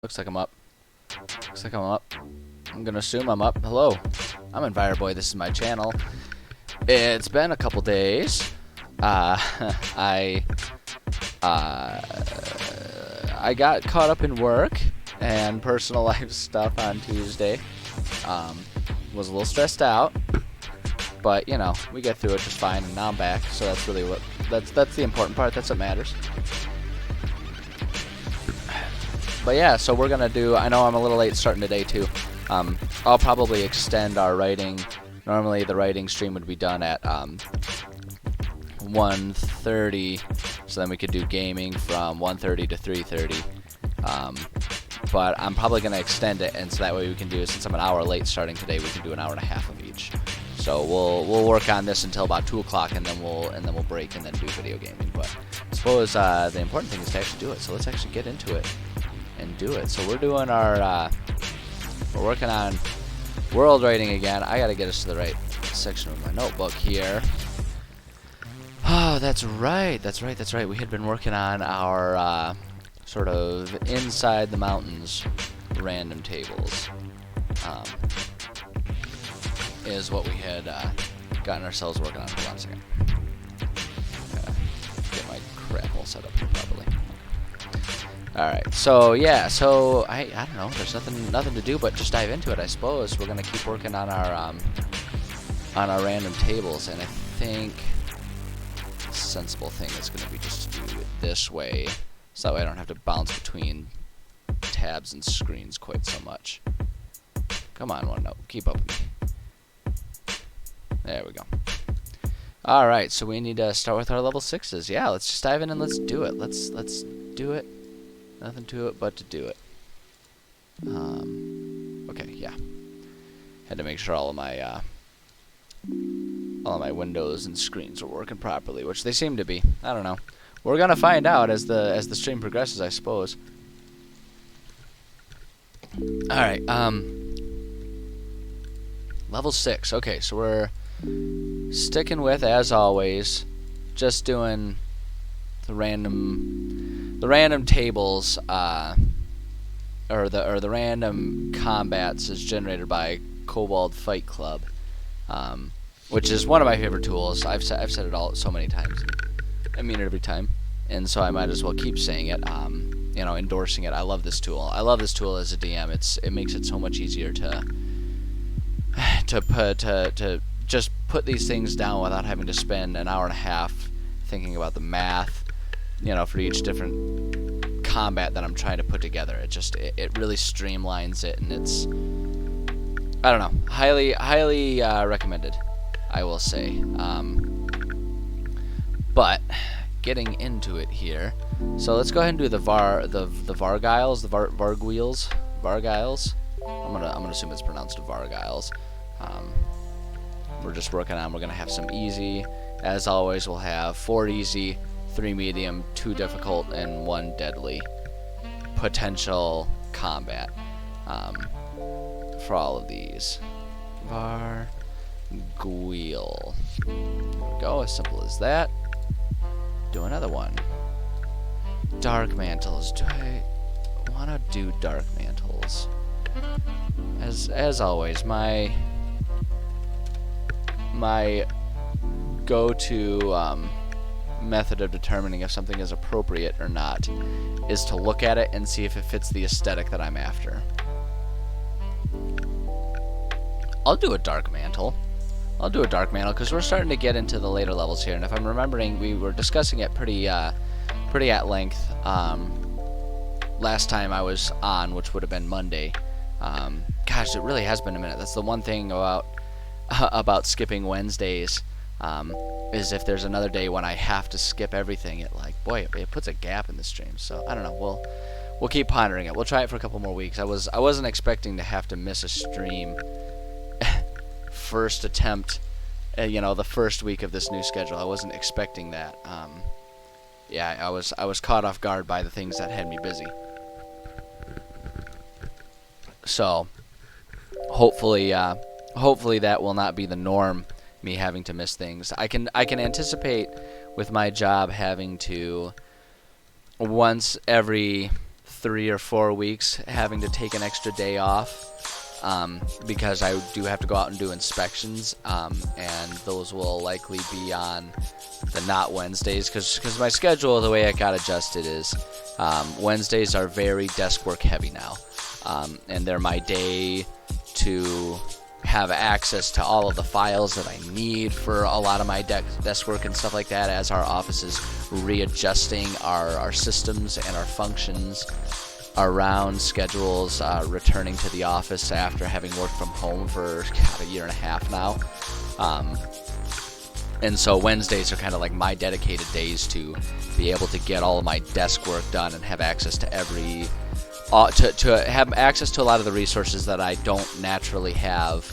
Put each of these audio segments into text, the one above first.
Looks like I'm up. Looks like I'm up. I'm gonna assume I'm up. Hello, I'm EnviroBoy. This is my channel. It's been a couple days. I got caught up in work and personal life stuff on Tuesday. Was a little stressed out, but you know, we get through it just fine, and now I'm back. So that's really that's the important part. That's what matters. But yeah, so we're gonna do. I know I'm a little late starting today too. I'll probably extend our writing. Normally the writing stream would be done at 1:30, so then we could do gaming from 1:30 to 3:30. But I'm probably gonna extend it, and so that way we can do. Since I'm an hour late starting today, we can do an hour and a half of each. So we'll work on this until about 2 o'clock, and then we'll break and then do video gaming. But I suppose the important thing is to actually do it. So let's actually get into it and do it. So we're doing our we're working on world rating again. I gotta get us to the right section of my notebook here. Oh, that's right. We had been working on our sort of inside the mountains random tables. Is what we had gotten ourselves working on. Hold on a second. Get my crap all set up here properly. Alright, so yeah, so I don't know, there's nothing to do but just dive into it, I suppose. We're gonna keep working on our random tables, and I think the sensible thing is gonna be just to do it this way, so that way I don't have to bounce between tabs and screens quite so much. Come on, OneNote, keep up with me. There we go. Alright, so we need to start with our level 6s. Yeah, let's just dive in and let's do it. Let's do it. Nothing to it but to do it. Okay, yeah. Had to make sure all of my windows and screens are working properly, which they seem to be. I don't know. We're gonna find out as the stream progresses, I suppose. All right. Level 6. Okay, so we're sticking with, as always, just doing the random tables, or the random combats is generated by Kobold Fight Club, which is one of my favorite tools. I've said it all so many times. I mean it every time, and so I might as well keep saying it. You know, endorsing it. I love this tool. I love this tool as a DM. It makes it so much easier to just put these things down without having to spend an hour and a half thinking about the math, you know, for each different combat that I'm trying to put together. It really streamlines it, and it's, I don't know, highly recommended, I will say. But getting into it here, so let's go ahead and do the Vargiles. I'm gonna assume it's pronounced Vargiles. We're just working on. We're gonna have some easy. As always, we'll have 4 easy, 3 medium, 2 difficult, and 1 deadly potential combat for all of these. Varguil. There we go. As simple as that. Do another one. Dark mantles. Do I want to do dark mantles? As always, my go-to method of determining if something is appropriate or not is to look at it and see if it fits the aesthetic that I'm after. I'll do a dark mantle. Because we're starting to get into the later levels here, and if I'm remembering, we were discussing it pretty at length last time I was on, which would have been Monday. Gosh, it really has been a minute. That's the one thing about skipping Wednesdays, is if there's another day when I have to skip everything, it puts a gap in the stream. So I don't know. We'll keep pondering it. We'll try it for a couple more weeks. I wasn't expecting to have to miss a stream first attempt, you know, the first week of this new schedule. I wasn't expecting that. Yeah, I was caught off guard by the things that had me busy. So hopefully that will not be the norm, me having to miss things. I can anticipate with my job having to once every 3 or 4 weeks having to take an extra day off because I do have to go out and do inspections, and those will likely be on the not Wednesdays because my schedule, the way I got adjusted is Wednesdays are very desk work heavy now, and they're my day to have access to all of the files that I need for a lot of my desk work and stuff like that, as our office is readjusting our systems and our functions around schedules, returning to the office after having worked from home for a year and a half now. And so Wednesdays are kind of like my dedicated days to be able to get all of my desk work done and have access to to have access to a lot of the resources that I don't naturally have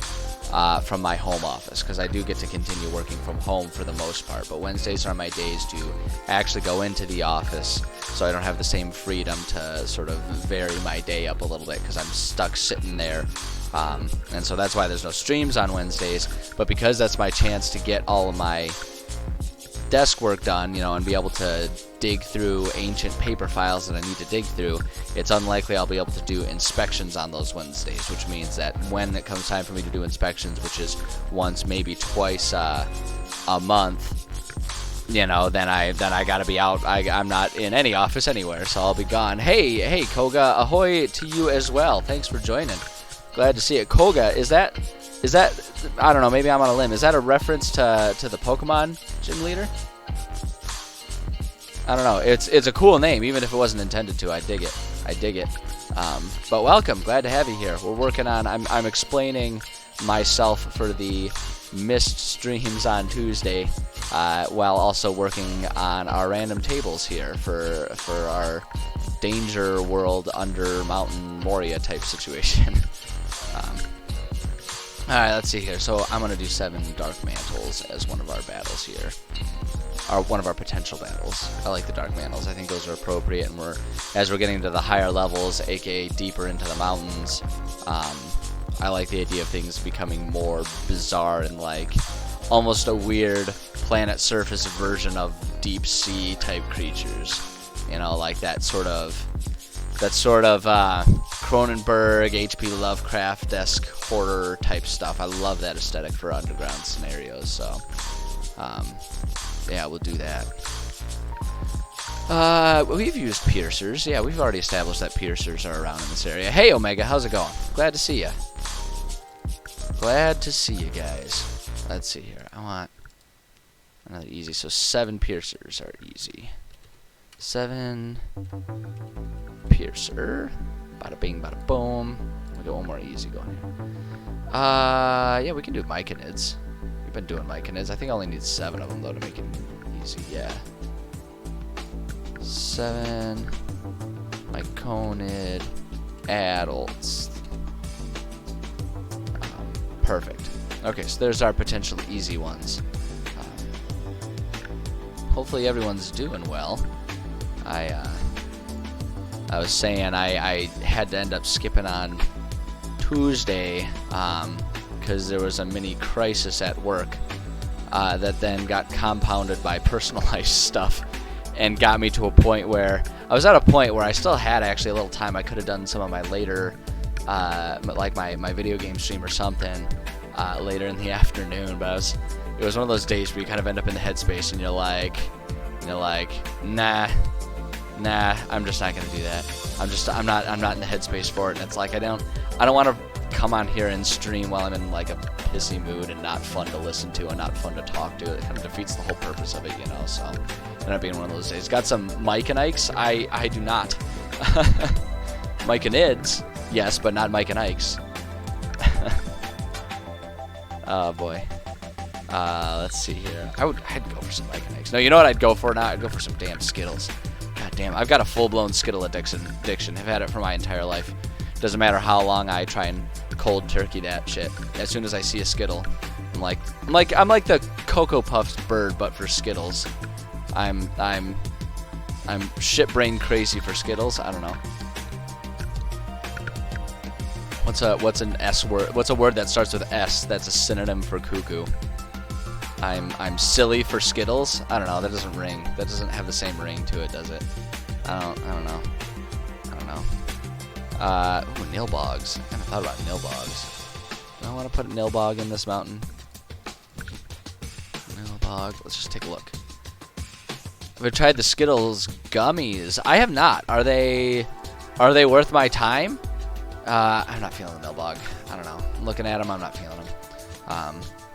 from my home office, because I do get to continue working from home for the most part, but Wednesdays are my days to actually go into the office, so I don't have the same freedom to sort of vary my day up a little bit because I'm stuck sitting there. And so that's why there's no streams on Wednesdays, but because that's my chance to get all of my desk work done, and be able to dig through ancient paper files that I need to dig through, it's unlikely I'll be able to do inspections on those Wednesdays, which means that when it comes time for me to do inspections, which is once, maybe twice a month, then I gotta be out. I'm not in any office anywhere, so I'll be gone. Hey, Koga, ahoy to you as well. Thanks for joining. Glad to see it. Koga, is that I don't know, maybe I'm on a limb. Is that a reference to the Pokemon gym leader? I don't know. It's a cool name, even if it wasn't intended to. I dig it. But welcome. Glad to have you here. We're working on. I'm explaining myself for the missed streams on Tuesday, while also working on our random tables here for our Danger World under Mountain Moria type situation. Alright, let's see here. So I'm going to do 7 Dark Mantles as one of our battles here. Or one of our potential battles. I like the Dark Mantles. I think those are appropriate, and as we're getting to the higher levels, aka deeper into the mountains, I like the idea of things becoming more bizarre and like almost a weird planet surface version of deep sea type creatures. Like that sort of Cronenberg, H.P. Lovecraft-esque horror type stuff. I love that aesthetic for underground scenarios, so yeah, we'll do that. We've used piercers. Yeah, we've already established that piercers are around in this area. Hey, Omega, how's it going? Glad to see you. Glad to see you guys. Let's see here. I want another easy. So 7 piercers are easy. 7 piercer. Bada bing, bada boom. We got one more easy going here. Yeah, we can do myconids. We've been doing myconids. I think I only need 7 of them though to make it easy. Yeah. 7 myconid adults. Perfect. Okay, so there's our potential easy ones. Hopefully everyone's doing well. I was saying I had to end up skipping on Tuesday because there was a mini crisis at work that then got compounded by personal life stuff and got me to a point where I was at a point where I still had actually a little time. I could have done some of my later like my video game stream or something later in the afternoon, but it was one of those days where you kind of end up in the headspace and you're like nah, I'm just not gonna do that. I'm not in the headspace for it. And it's like I don't want to come on here and stream while I'm in like a pissy mood and not fun to listen to and not fun to talk to. It kind of defeats the whole purpose of it, So it ended up being one of those days. Got some Mike and Ike's. I do not. Mike and Ids, yes, but not Mike and Ike's. Oh boy. Let's see here. I'd go for some Mike and Ike's. No, you know what I'd go for now? I'd go for some damn Skittles. God damn, I've got a full-blown Skittle addiction. I've had it for my entire life. Doesn't matter how long I try and cold turkey that shit. As soon as I see a Skittle, I'm like the Cocoa Puffs bird, but for Skittles. I'm shit brain crazy for Skittles. I don't know. What's an S word? What's a word that starts with S that's a synonym for cuckoo? I'm silly for Skittles. I don't know. That doesn't ring. That doesn't have the same ring to it, does it? I don't know. Ooh, nilbogs. I haven't thought about nilbogs. Do I want to put a nilbog in this mountain? Nilbog. Let's just take a look. Have I tried the Skittles gummies? I have not. Are they worth my time? I'm not feeling the nilbog. I don't know. I'm looking at them. I'm not feeling them.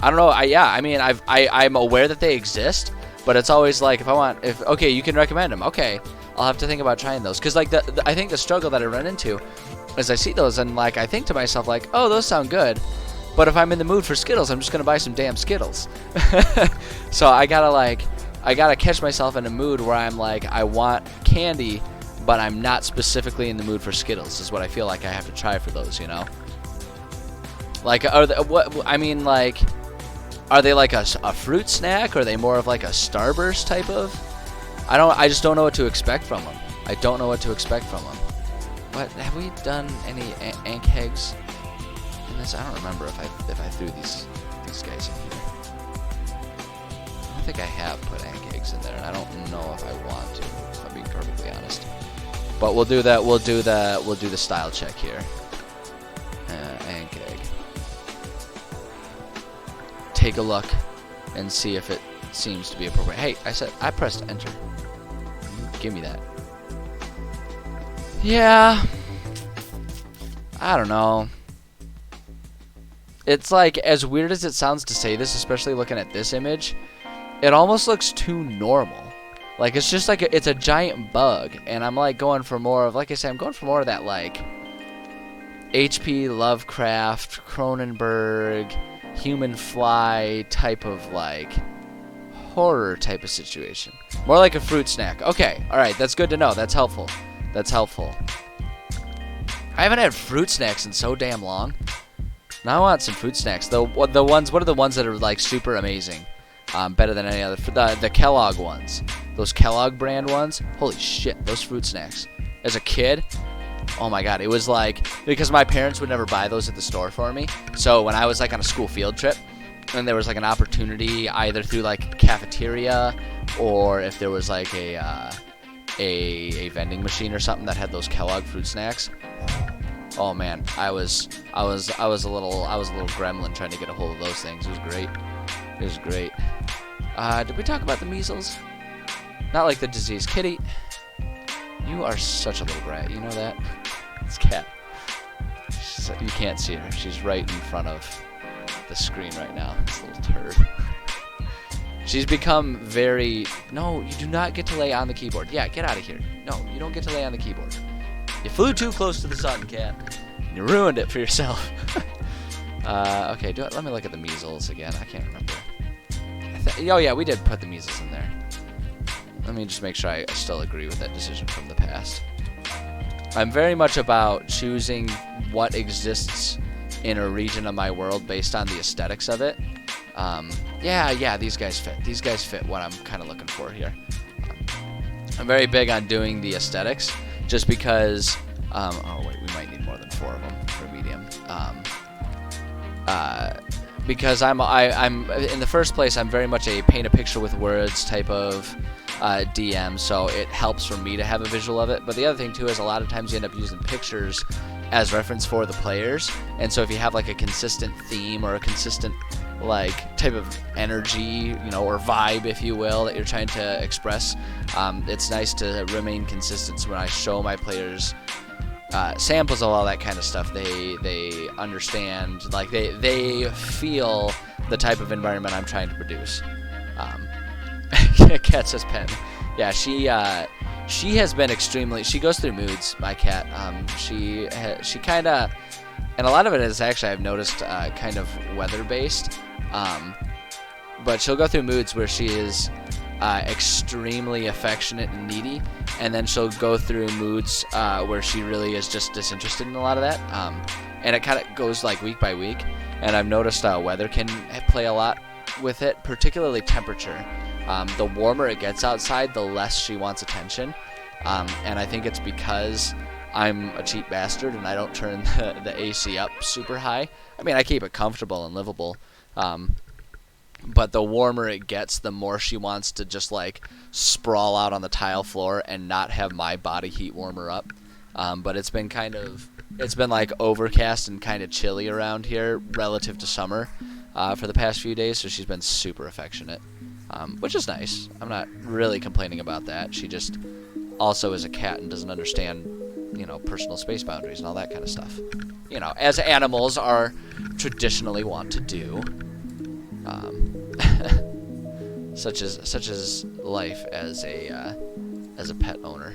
I don't know. I mean, I'm aware that they exist, but it's always like okay, you can recommend them. Okay, I'll have to think about trying those. Cause like I think the struggle that I run into is I see those and like I think to myself like, oh, those sound good, but if I'm in the mood for Skittles, I'm just gonna buy some damn Skittles. So I gotta catch myself in a mood where I'm like, I want candy, but I'm not specifically in the mood for Skittles. Is what I feel like I have to try for those, you know. Like, are they like a fruit snack? Or are they more of like a Starburst type of? I just don't know what to expect from them. I don't know what to expect from them. What, have we done any ank eggs in this? I don't remember if I threw these guys in here. I don't think I have put ank eggs in there, and I don't know if I want to, if I'm being perfectly honest. But we'll do that. We'll do the style check here. Ank egg. Take a look and see if it seems to be appropriate. Hey, I pressed enter. Give me that. Yeah. I don't know. It's like, as weird as it sounds to say this, especially looking at this image, it almost looks too normal. Like, it's just like it's a giant bug, and I'm like going for more of, like I said, I'm going for more of that like H.P. Lovecraft, Cronenberg, human fly type of like horror type of situation. More like a fruit snack. Okay, alright, that's good to know. That's helpful. That's helpful. I haven't had fruit snacks in so damn long. Now I want some fruit snacks. What are the ones that are like super amazing? Better than any other. The Kellogg ones. Those Kellogg brand ones. Holy shit, those fruit snacks. As a kid, oh my god, it was like, because my parents would never buy those at the store for me. So when I was like on a school field trip, and there was like an opportunity either through like cafeteria, or if there was like a vending machine or something that had those Kellogg fruit snacks. Oh man, I was a little gremlin trying to get a hold of those things. It was great. It was great. Did we talk about the measles? Not like the disease. Kitty, you are such a little brat. You know that? It's Cat. You can't see her. She's right in front of the screen right now. This little turd. She's become very... No, you do not get to lay on the keyboard. Yeah, get out of here. No, you don't get to lay on the keyboard. You flew too close to the sun, Cat. You ruined it for yourself. Okay, let me look at the measles again. I can't remember. Oh yeah, we did put the measles in there. Let me just make sure I still agree with that decision from the past. I'm very much about choosing what exists in a region of my world based on the aesthetics of it. Yeah, these guys fit. These guys fit what I'm kind of looking for here. I'm very big on doing the aesthetics, just because. Oh wait, we might need more than 4 of them for medium. Because I'm in the first place, I'm very much a paint a picture with words type of DM, so it helps for me to have a visual of it. But the other thing too is a lot of times you end up using pictures as reference for the players, and so if you have like a consistent theme or a consistent like type of energy, you know, or vibe, if you will, that you're trying to express, it's nice to remain consistent. So when I show my players samples of all that kind of stuff, they understand, like they feel the type of environment I'm trying to produce. Cat says pen. Yeah, she has been extremely. She goes through moods. My cat. She kind of, and a lot of it is actually I've noticed kind of weather based. But she'll go through moods where she is extremely affectionate and needy, and then she'll go through moods where she really is just disinterested in a lot of that. And it kind of goes like week by week. And I've noticed weather can play a lot with it, particularly temperature. The warmer it gets outside, the less she wants attention. And I think it's because I'm a cheap bastard and I don't turn the AC up super high. I mean, I keep it comfortable and livable. But the warmer it gets, the more she wants to just like sprawl out on the tile floor and not have my body heat warm her up. But it's been like overcast and kind of chilly around here relative to summer for the past few days, so she's been super affectionate, which is nice. I'm not really complaining about that. She just also is a cat and doesn't understand, personal space boundaries and all that kind of stuff. As animals are traditionally wont to do. Such as life as a pet owner.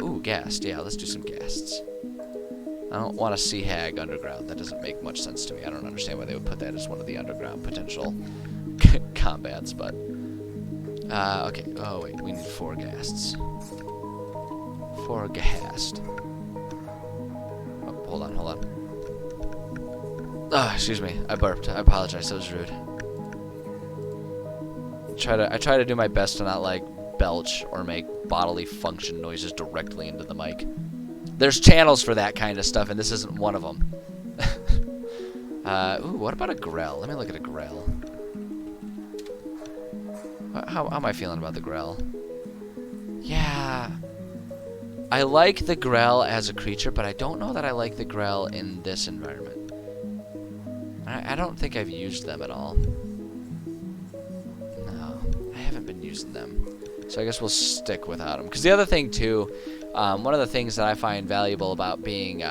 Ooh, ghast. Yeah, let's do some ghasts. I don't want to sea hag underground. That doesn't make much sense to me. I don't understand why they would put that as one of the underground potential combats, but... okay. Oh, wait. We need 4 ghasts. 4 ghast. Oh, hold on. Oh, excuse me. I burped. I apologize. That was rude. I try to do my best to not, belch or make bodily function noises directly into the mic. There's channels for that kind of stuff, and this isn't one of them. Ooh, what about a Grell? Let me look at a Grell. How am I feeling about the Grell? Yeah. I like the Grell as a creature, but I don't know that I like the Grell in this environment. I don't think I've used them at all. No, I haven't been using them. So I guess we'll stick without them. Because the other thing, too, one of the things that I find valuable about being...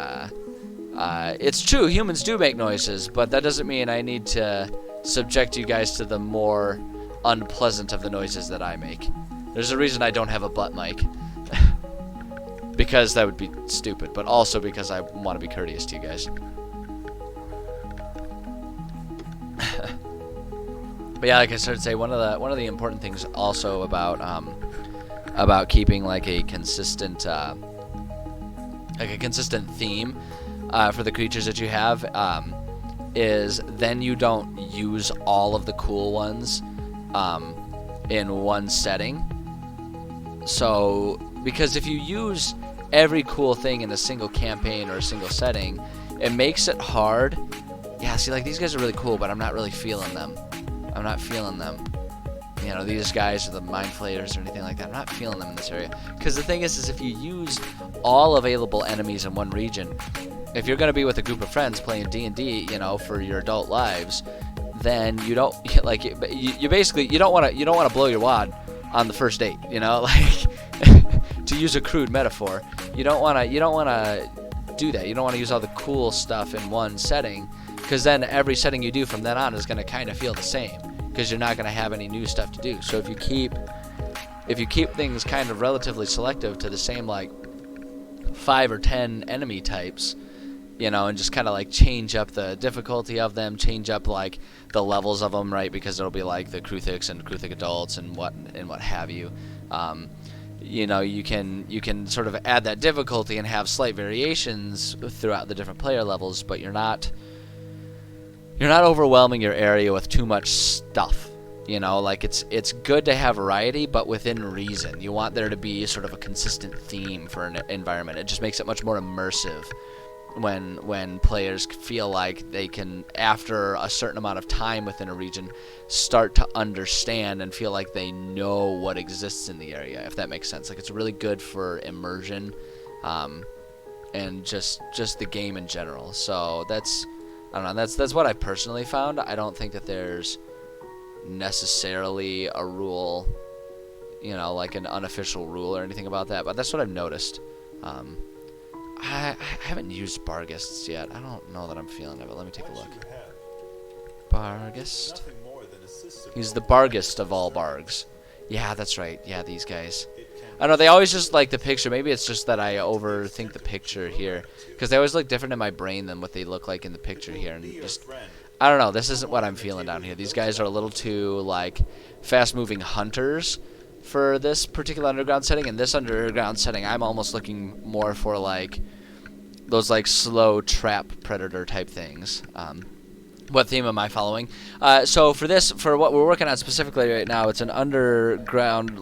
it's true, humans do make noises, but that doesn't mean I need to subject you guys to the more unpleasant of the noises that I make. There's a reason I don't have a butt mic. Because that would be stupid, but also because I want to be courteous to you guys. But yeah, like I started to say, one of the important things also about keeping a consistent theme for the creatures that you have is then you don't use all of the cool ones in one setting. So because if you use every cool thing in a single campaign or a single setting, it makes it hard. Yeah, see, these guys are really cool, but I'm not really feeling them. I'm not feeling them. These guys are the mind flayers or anything like that. I'm not feeling them in this area. Because the thing is if you use all available enemies in one region, if you're going to be with a group of friends playing D&D, for your adult lives, then you don't, you basically, you don't want to blow your wad on the first date, to use a crude metaphor. You don't want to do that. You don't want to use all the cool stuff in one setting, because then every setting you do from then on is going to kind of feel the same, because you're not going to have any new stuff to do. So if you keep things kind of relatively selective to the same 5 or 10 enemy types, and just kind of change up the difficulty of them, change up the levels of them, right? Because it'll be the Kruthiks and Kruthik adults and what have you. You can sort of add that difficulty and have slight variations throughout the different player levels, but you're not overwhelming your area with too much stuff. It's good to have variety, but within reason. You want there to be sort of a consistent theme for an environment. It just makes it much more immersive when players feel like they can, after a certain amount of time within a region, start to understand and feel like they know what exists in the area, if that makes sense. It's really good for immersion, and just the game in general. So that's what I personally found. I don't think that there's necessarily a rule, an unofficial rule or anything about that, but that's what I've noticed. I haven't used Barghists yet. I don't know that I'm feeling it, but let me take a look. Barghist. He's the Barghist of all Bargs. Yeah, that's right. Yeah, these guys. I know, they always just like the picture. Maybe it's just that I overthink the picture here, because they always look different in my brain than what they look like in the picture here. And just, I don't know. This isn't what I'm feeling down here. These guys are a little too, fast-moving hunters for this particular underground setting. In this underground setting, I'm almost looking more for those slow trap predator type things. What theme am I following? So for what we're working on specifically right now, it's an underground,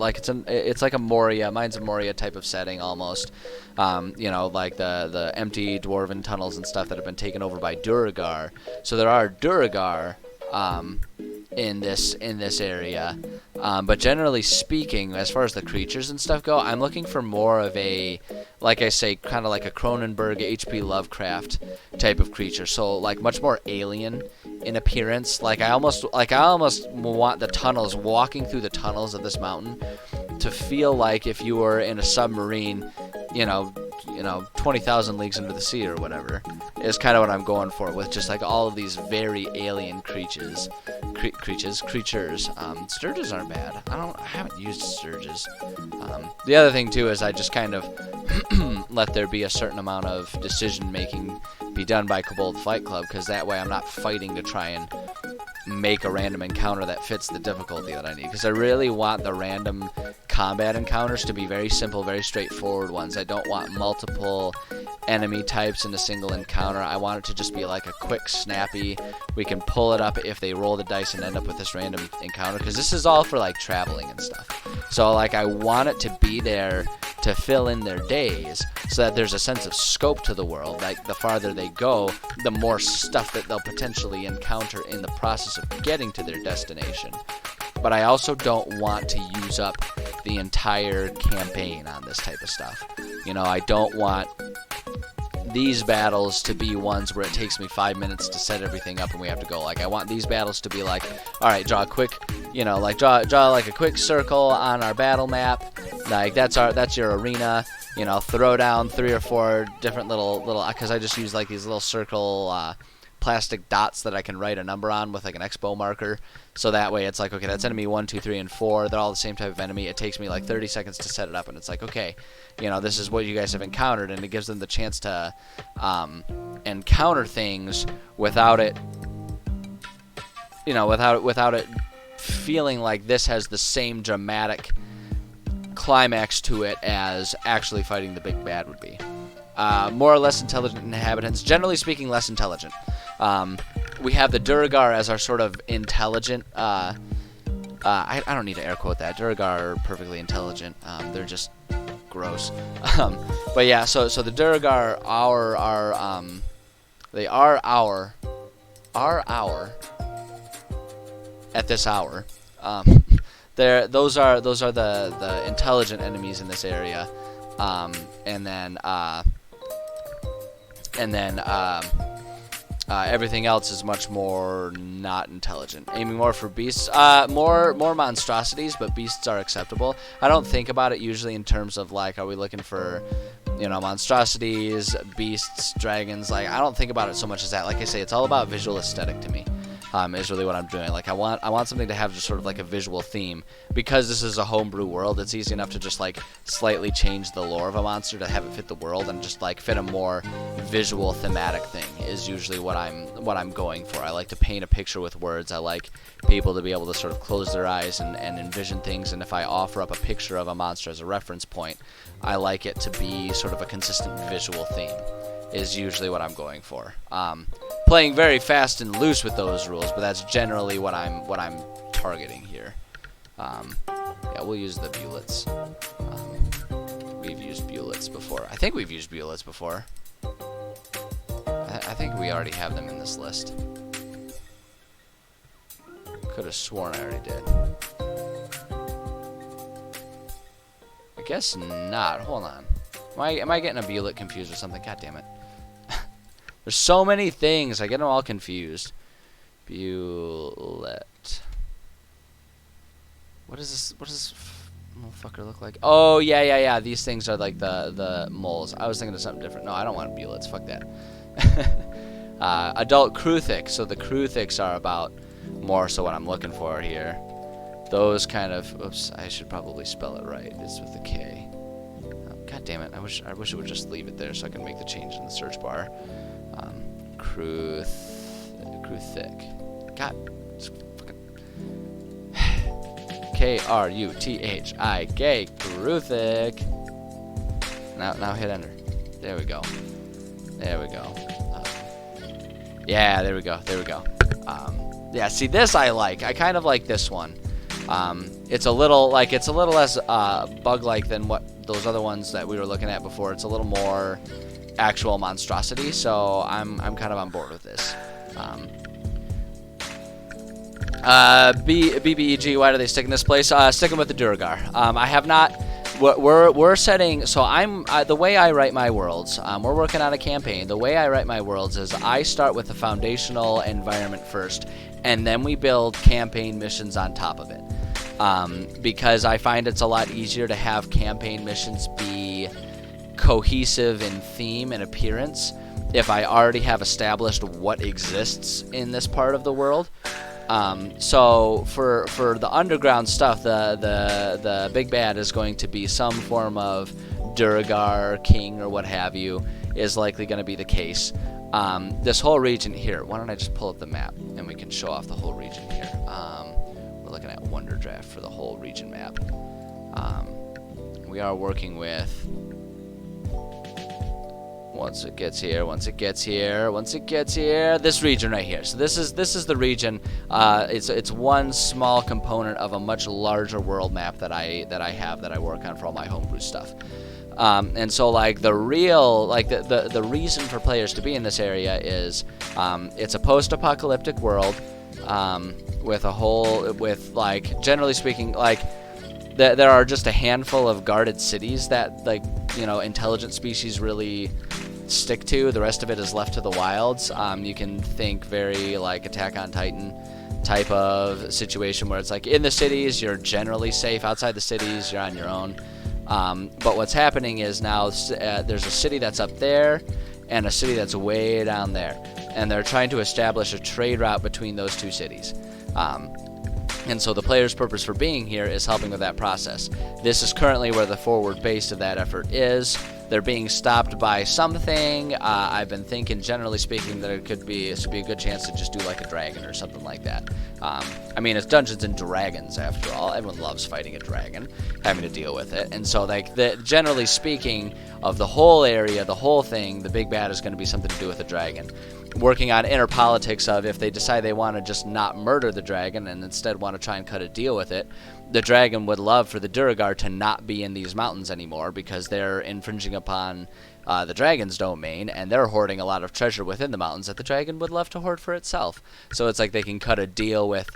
it's like a Moria, Mines of Moria type of setting almost. The empty dwarven tunnels and stuff that have been taken over by Duergar. So there are Duergar in this area. But generally speaking, as far as the creatures and stuff go, I'm looking for more of a, like I say, kind of like a Cronenberg, H.P. Lovecraft type of creature. So like much more alien in appearance. Like I almost want the tunnels, walking through the tunnels of this mountain, to feel like if you were in a submarine, you know, 20,000 leagues under the sea or whatever, is kind of what I'm going for, with just like all of these very alien creatures. Sturges aren't bad. I haven't used Sturges. The other thing too is I just kind of let there be a certain amount of decision making be done by Kobold Fight Club, because that way I'm not fighting to try and make a random encounter that fits the difficulty that I need, because I really want the random combat encounters to be very simple, very straightforward ones. I don't want multiple enemy types in a single encounter. I want it to just be like a quick, snappy, we can pull it up if they roll the dice and end up with this random encounter, because this is all for like traveling and stuff. So like I want it to be there to fill in their days, so that there's a sense of scope to the world. Like the farther they go, the more stuff that they'll potentially encounter in the process of getting to their destination. But I also don't want to use up the entire campaign on this type of stuff. You know, I don't want these battles to be ones where it takes me 5 minutes to set everything up and we have to go. Like I want these battles to be like, all right, draw a quick, you know, like draw like a quick circle on our battle map. Like that's your arena. You know, throw down 3 or 4 different little, because I just use like these little circle plastic dots that I can write a number on with like an expo marker. So that way it's like, okay, that's enemy 1, 2, 3, and 4. They're all the same type of enemy. It takes me like 30 seconds to set it up, and it's like, okay, you know, this is what you guys have encountered, and it gives them the chance to encounter things without it, you know, without it feeling like this has the same dramatic climax to it as actually fighting the big bad would be. More or less intelligent inhabitants. Generally speaking, less intelligent. We have the Duergar as our sort of intelligent. I don't need to air quote that. Duergar are perfectly intelligent. They're just gross. But yeah, so the Duergar they are our at this hour. Those are the intelligent enemies in this area. And then everything else is much more not intelligent. Aiming more for beasts, more monstrosities, but beasts are acceptable. I don't think about it usually in terms of like, are we looking for, you know, monstrosities, beasts, dragons? Like, I don't think about it so much as that. Like I say, it's all about visual aesthetic to me. Is really what I'm doing. Like I want something to have just sort of like a visual theme. Because this is a homebrew world, it's easy enough to just like slightly change the lore of a monster to have it fit the world, and just like fit a more visual thematic thing is usually what I'm going for. I like to paint a picture with words. I like people to be able to sort of close their eyes and envision things, and if I offer up a picture of a monster as a reference point, I like it to be sort of a consistent visual theme. Is usually what I'm going for. Playing very fast and loose with those rules, but that's generally what I'm targeting here. Yeah, we'll use the Bullets. We've used Bullets before. I think we've used Bullets before. I think we already have them in this list. Could have sworn I already did. I guess not. Hold on. Am I getting a Bullet confused or something? God damn it. There's so many things. I get them all confused. Bullet. What does this motherfucker look like? Oh, yeah. These things are like the moles. I was thinking of something different. No, I don't want Bullets. Fuck that. Adult Kruthic. So the Kruthics are about more so what I'm looking for here. Those kind of... Oops, I should probably spell it right. It's with a K. God damn it. I wish it would just leave it there so I can make the change in the search bar. Kruthic. God. Fucking K-R-U-T-H-I-K. Kruthic. Now hit enter. There we go. Yeah, there we go. Yeah, see, this I like. I kind of like this one. It's a little less bug-like than what those other ones that we were looking at before. It's a little more actual monstrosity, so I'm kind of on board with this. BBEG, why do they stick in this place? Sticking with the Duergar. I have not. We're setting. So the way I write my worlds. We're working on a campaign. The way I write my worlds is I start with the foundational environment first, and then we build campaign missions on top of it. Because I find it's a lot easier to have campaign missions be cohesive in theme and appearance if I already have established what exists in this part of the world. So for the underground stuff, the big bad is going to be some form of Duergar, king, or what have you, is likely going to be the case. This whole region here, why don't I just pull up the map and we can show off the whole region here. We're looking at Wonder Draft for the whole region map. We are working with, once it gets here, this region right here. So this is the region. It's one small component of a much larger world map that I work on for all my homebrew stuff. And so like the reason for players to be in this area is it's a post-apocalyptic world with like, generally speaking, like there are just a handful of guarded cities that, like, you know, intelligent species really stick to. The rest of it is left to the wilds. You can think very like Attack on Titan type of situation where it's like in the cities you're generally safe, outside the cities you're on your own. But what's happening is now there's a city that's up there and a city that's way down there, and they're trying to establish a trade route between those two cities. And so the player's purpose for being here is helping with that process. This is currently where the forward base of that effort is. They're being stopped by something. I've been thinking, generally speaking, that this would be a good chance to just do like a dragon or something like that. I mean, it's Dungeons and Dragons after all. Everyone loves fighting a dragon, having to deal with it. And so, like, generally speaking, of the whole area, the whole thing, the big bad is going to be something to do with a dragon. Working on inner politics of if they decide they want to just not murder the dragon and instead want to try and cut a deal with it, the dragon would love for the Duergar to not be in these mountains anymore because they're infringing upon the dragon's domain, and they're hoarding a lot of treasure within the mountains that the dragon would love to hoard for itself. So it's like they can cut a deal with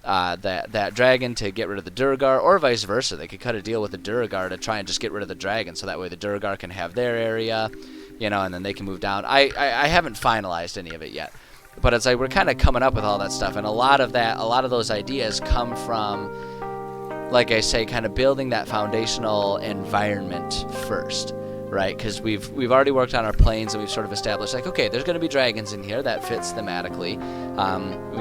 that dragon to get rid of the Duergar, or vice versa. They could cut a deal with the Duergar to try and just get rid of the dragon, so that way the Duergar can have their area, you know, and then they can move down. I haven't finalized any of it yet, but it's like we're kind of coming up with all that stuff, and a lot of those ideas come from, like I say, kind of building that foundational environment first, right? Because we've already worked on our planes, and we've sort of established, like, okay, there's going to be dragons in here. That fits thematically.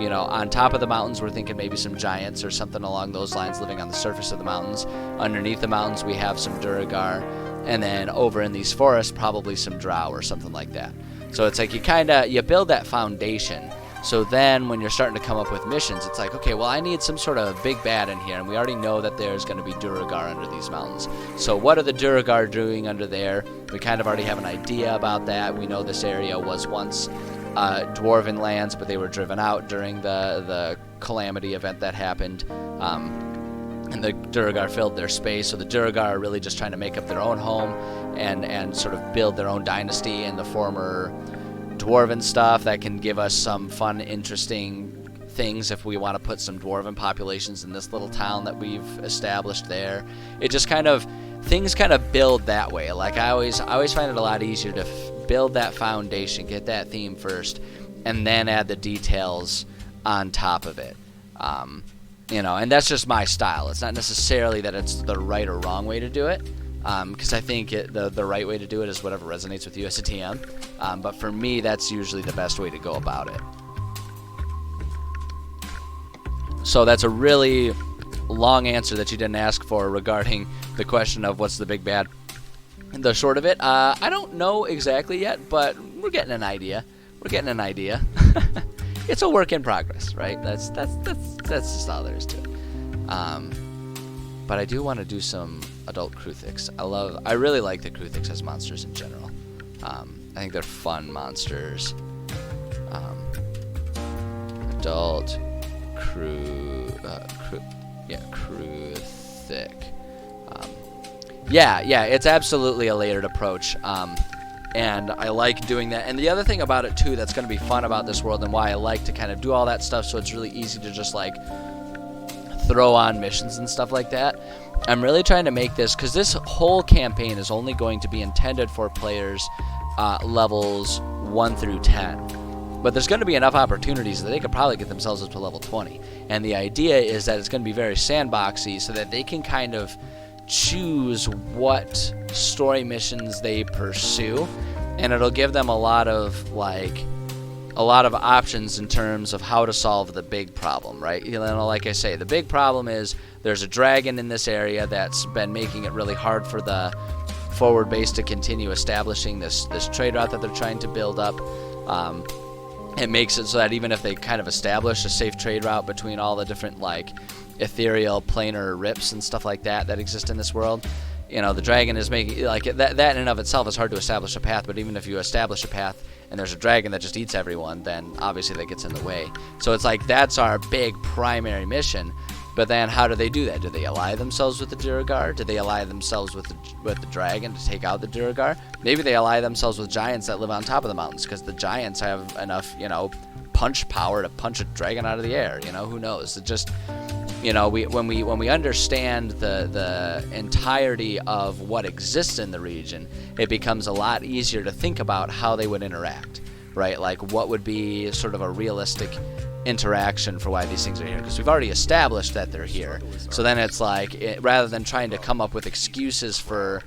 You know, on top of the mountains, we're thinking maybe some giants or something along those lines living on the surface of the mountains. Underneath the mountains, we have some Duergar, and then over in these forests, probably some drow or something like that. So it's like you build that foundation. So then when you're starting to come up with missions, it's like, okay, well, I need some sort of big bad in here, and we already know that there's going to be Duergar under these mountains. So what are the Duergar doing under there? We kind of already have an idea about that. We know this area was once dwarven lands, but they were driven out during the calamity event that happened. And the Duergar filled their space, so the Duergar are really just trying to make up their own home and sort of build their own dynasty in the former dwarven stuff that can give us some fun, interesting things if we want to put some dwarven populations in this little town that we've established there. It just kind of, things kind of build that way. Like I always find it a lot easier to build that foundation, get that theme first, and then add the details on top of it. You know, and that's just my style. It's not necessarily that it's the right or wrong way to do it, because I think the right way to do it is whatever resonates with you as a TM. But for me, that's usually the best way to go about it. So that's a really long answer that you didn't ask for regarding the question of what's the big bad. The short of it, I don't know exactly yet, but we're getting an idea. It's a work in progress, right? That's just all there is to it. But I do want to do some adult Kruthiks. I really like the Kruthiks as monsters in general. I think they're fun monsters. Adult Kruthic. Yeah, it's absolutely a layered approach. And I like doing that. And the other thing about it too that's going to be fun about this world, and why I like to kind of do all that stuff, so it's really easy to just like throw on missions and stuff like that. I'm really trying to make this, because this whole campaign is only going to be intended for players levels 1 through 10. But there's going to be enough opportunities that they could probably get themselves up to level 20. And the idea is that it's going to be very sandboxy, so that they can kind of choose what story missions they pursue, and it'll give them a lot of options in terms of how to solve the big problem, right? You know, like I say, the big problem is there's a dragon in this area that's been making it really hard for the forward base to continue establishing this trade route that they're trying to build up. It makes it so that even if they kind of establish a safe trade route between all the different like ethereal planar rips and stuff like that exist in this world, you know, the dragon is making like that in and of itself is hard to establish a path. But even if you establish a path and there's a dragon that just eats everyone, then obviously that gets in the way. So it's like that's our big primary mission. But then how do they do that? Do they ally themselves with the Duergar? Do they ally themselves with the dragon to take out the Duergar? Maybe they ally themselves with giants that live on top of the mountains, because the giants have enough, you know, punch power to punch a dragon out of the air. You know, who knows? It just, you know, when we understand the entirety of what exists in the region, it becomes a lot easier to think about how they would interact, right? Like what would be sort of a realistic interaction for why these things are here, because we've already established that they're here. So then it's like, rather than trying to come up with excuses for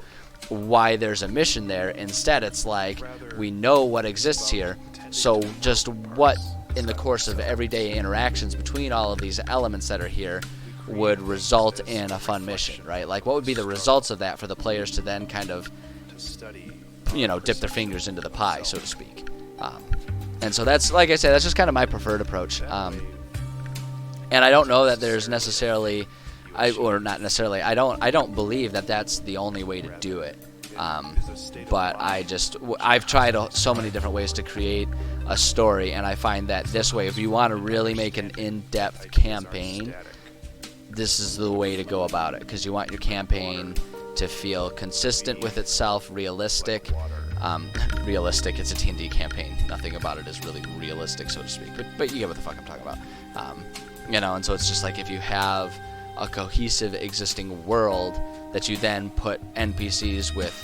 why there's a mission there, instead it's like, we know what exists here, so just what in the course of everyday interactions between all of these elements that are here would result in a fun mission, right? Like what would be the results of that for the players to then kind of, you know, dip their fingers into the pie, so to speak. And so that's, like I said, that's just kind of my preferred approach. And I don't know that there's necessarily, I don't believe that that's the only way to do it. But I've tried so many different ways to create a story, and I find that this way, if you want to really make an in-depth campaign, this is the way to go about it, because you want your campaign to feel consistent with itself, realistic. Realistic, it's a D&D campaign. Nothing about it is really realistic, so to speak. But you get what the fuck I'm talking about. You know, and so it's just like if you have a cohesive existing world that you then put NPCs with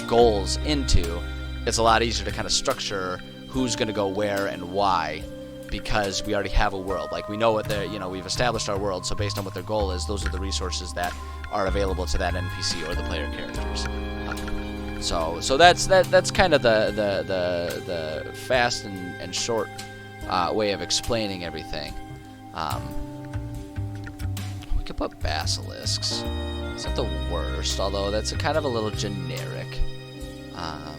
goals into, it's a lot easier to kind of structure who's going to go where and why, because we already have a world. Like we know what they're, you know, we've established our world, so based on what their goal is, those are the resources that are available to that NPC or the player characters. So that's kind of the fast and short way of explaining everything. We could put basilisks. It's not the worst, although that's kind of a little generic. I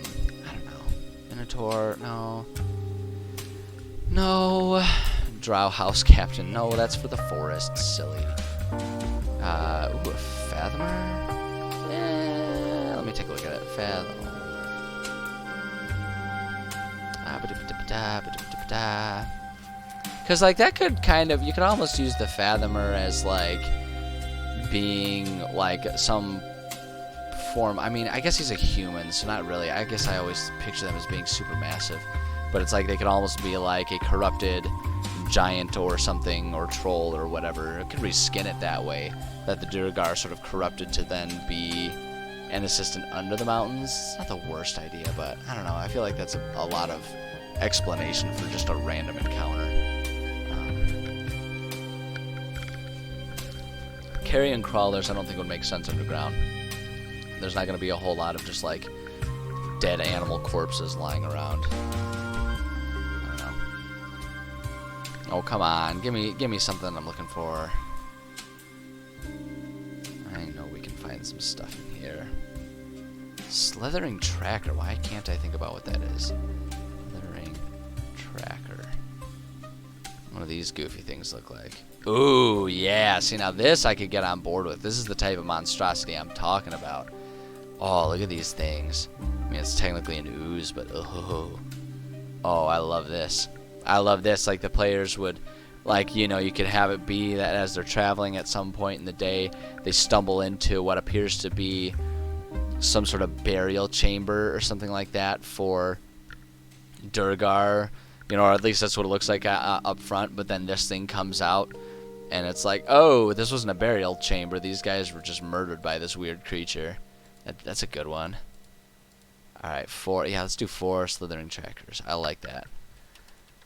don't know. Minotaur, no. Drow house captain, no. That's for the forest. Silly. Ooh, a fathomer. Let me take a look at it. Fathom. Because, like, that could kind of, you could almost use the Fathomer as, like, being, like, some form. I mean, I guess he's a human, so not really. I guess I always picture them as being super massive. But it's like they could almost be, like, a corrupted giant or something, or troll or whatever. It could reskin it that way, that the Duergar sort of corrupted to then be an assistant under the mountains. It's not the worst idea, but I don't know. I feel like that's a lot of explanation for just a random encounter. Carrion crawlers I don't think would make sense underground. There's not going to be a whole lot of just like dead animal corpses lying around. I don't know. Oh, come on. Give me something I'm looking for. I know we can find some stuff in here. Slithering tracker. Why can't I think about what that is? Slithering tracker. What do these goofy things look like? Ooh, yeah. See, now this I could get on board with. This is the type of monstrosity I'm talking about. Oh, look at these things. I mean, it's technically an ooze, but oh, I love this. I love this. Like, the players would, like, you know, you could have it be that as they're traveling at some point in the day, they stumble into what appears to be some sort of burial chamber or something like that for Durgar, you know, or at least that's what it looks like up front. But then this thing comes out, and it's like, oh, this wasn't a burial chamber. These guys were just murdered by this weird creature. That's a good one. All right, 4. Yeah, let's do 4 slithering trackers. I like that.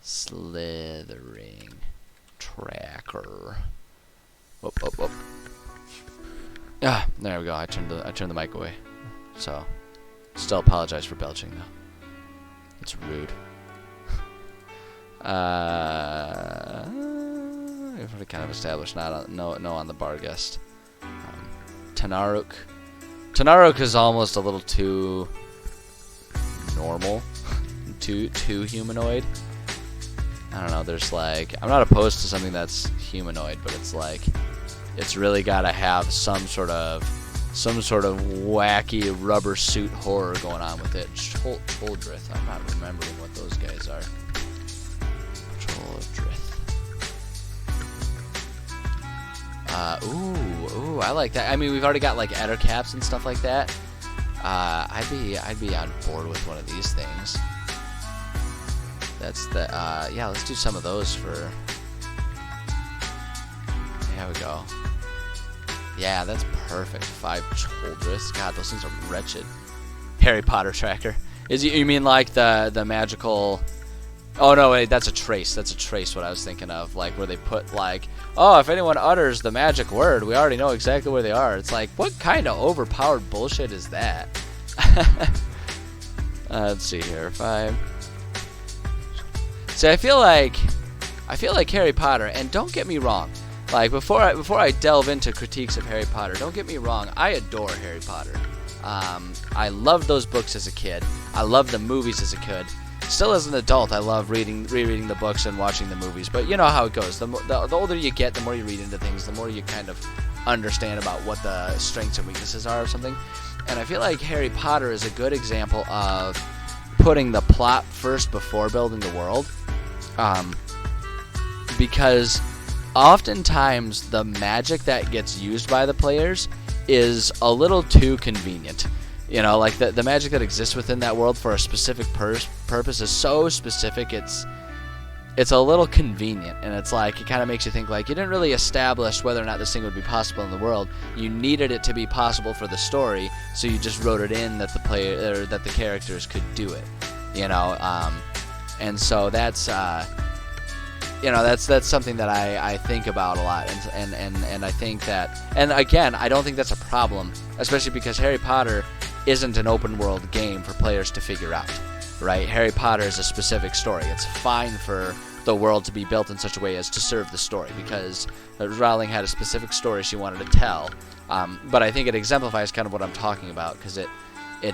Slithering tracker. Whoop, whoop, whoop. Ah, there we go. I turned the mic away. So, still apologize for belching though. It's rude. We've already kind of established no on the Barghest. Tanaruk. Tanaruk is almost a little too normal, too humanoid. I don't know. There's like, I'm not opposed to something that's humanoid, but it's like, it's really got to have some sort of wacky rubber suit horror going on with it. Choldrith. I'm not remembering what those guys are. Choldrith. Ooh, I like that. I mean, we've already got like Ettercaps and stuff like that. I'd be on board with one of these things. That's the yeah. Let's do some of those for. There we go. Yeah, that's perfect. 5 Choldriths. God, those things are wretched. Harry Potter tracker. You mean like the magical? Oh no, wait, that's a trace. That's a trace. What I was thinking of, like where they put like, oh, if anyone utters the magic word, we already know exactly where they are. It's like, what kind of overpowered bullshit is that? Let's see here. 5. See, I feel like Harry Potter, and don't get me wrong. Like before I delve into critiques of Harry Potter, don't get me wrong. I adore Harry Potter. I loved those books as a kid. I loved the movies as a kid. Still as an adult, I love rereading the books and watching the movies. But you know how it goes. The older you get, the more you read into things, the more you kind of understand about what the strengths and weaknesses are of something. And I feel like Harry Potter is a good example of putting the plot first before building the world. Because oftentimes the magic that gets used by the players is a little too convenient. You know, like the magic that exists within that world for a specific purpose is so specific, it's a little convenient, and it's like, it kind of makes you think like you didn't really establish whether or not this thing would be possible in the world. You needed it to be possible for the story, so you just wrote it in that the characters could do it. You know, and so that's you know, that's something that I think about a lot, and I think that, and again, I don't think that's a problem, especially because Harry Potter isn't an open world game for players to figure out, right? Harry Potter is a specific story. It's fine for the world to be built in such a way as to serve the story, because Rowling had a specific story she wanted to tell, but I think it exemplifies kind of what I'm talking about, because it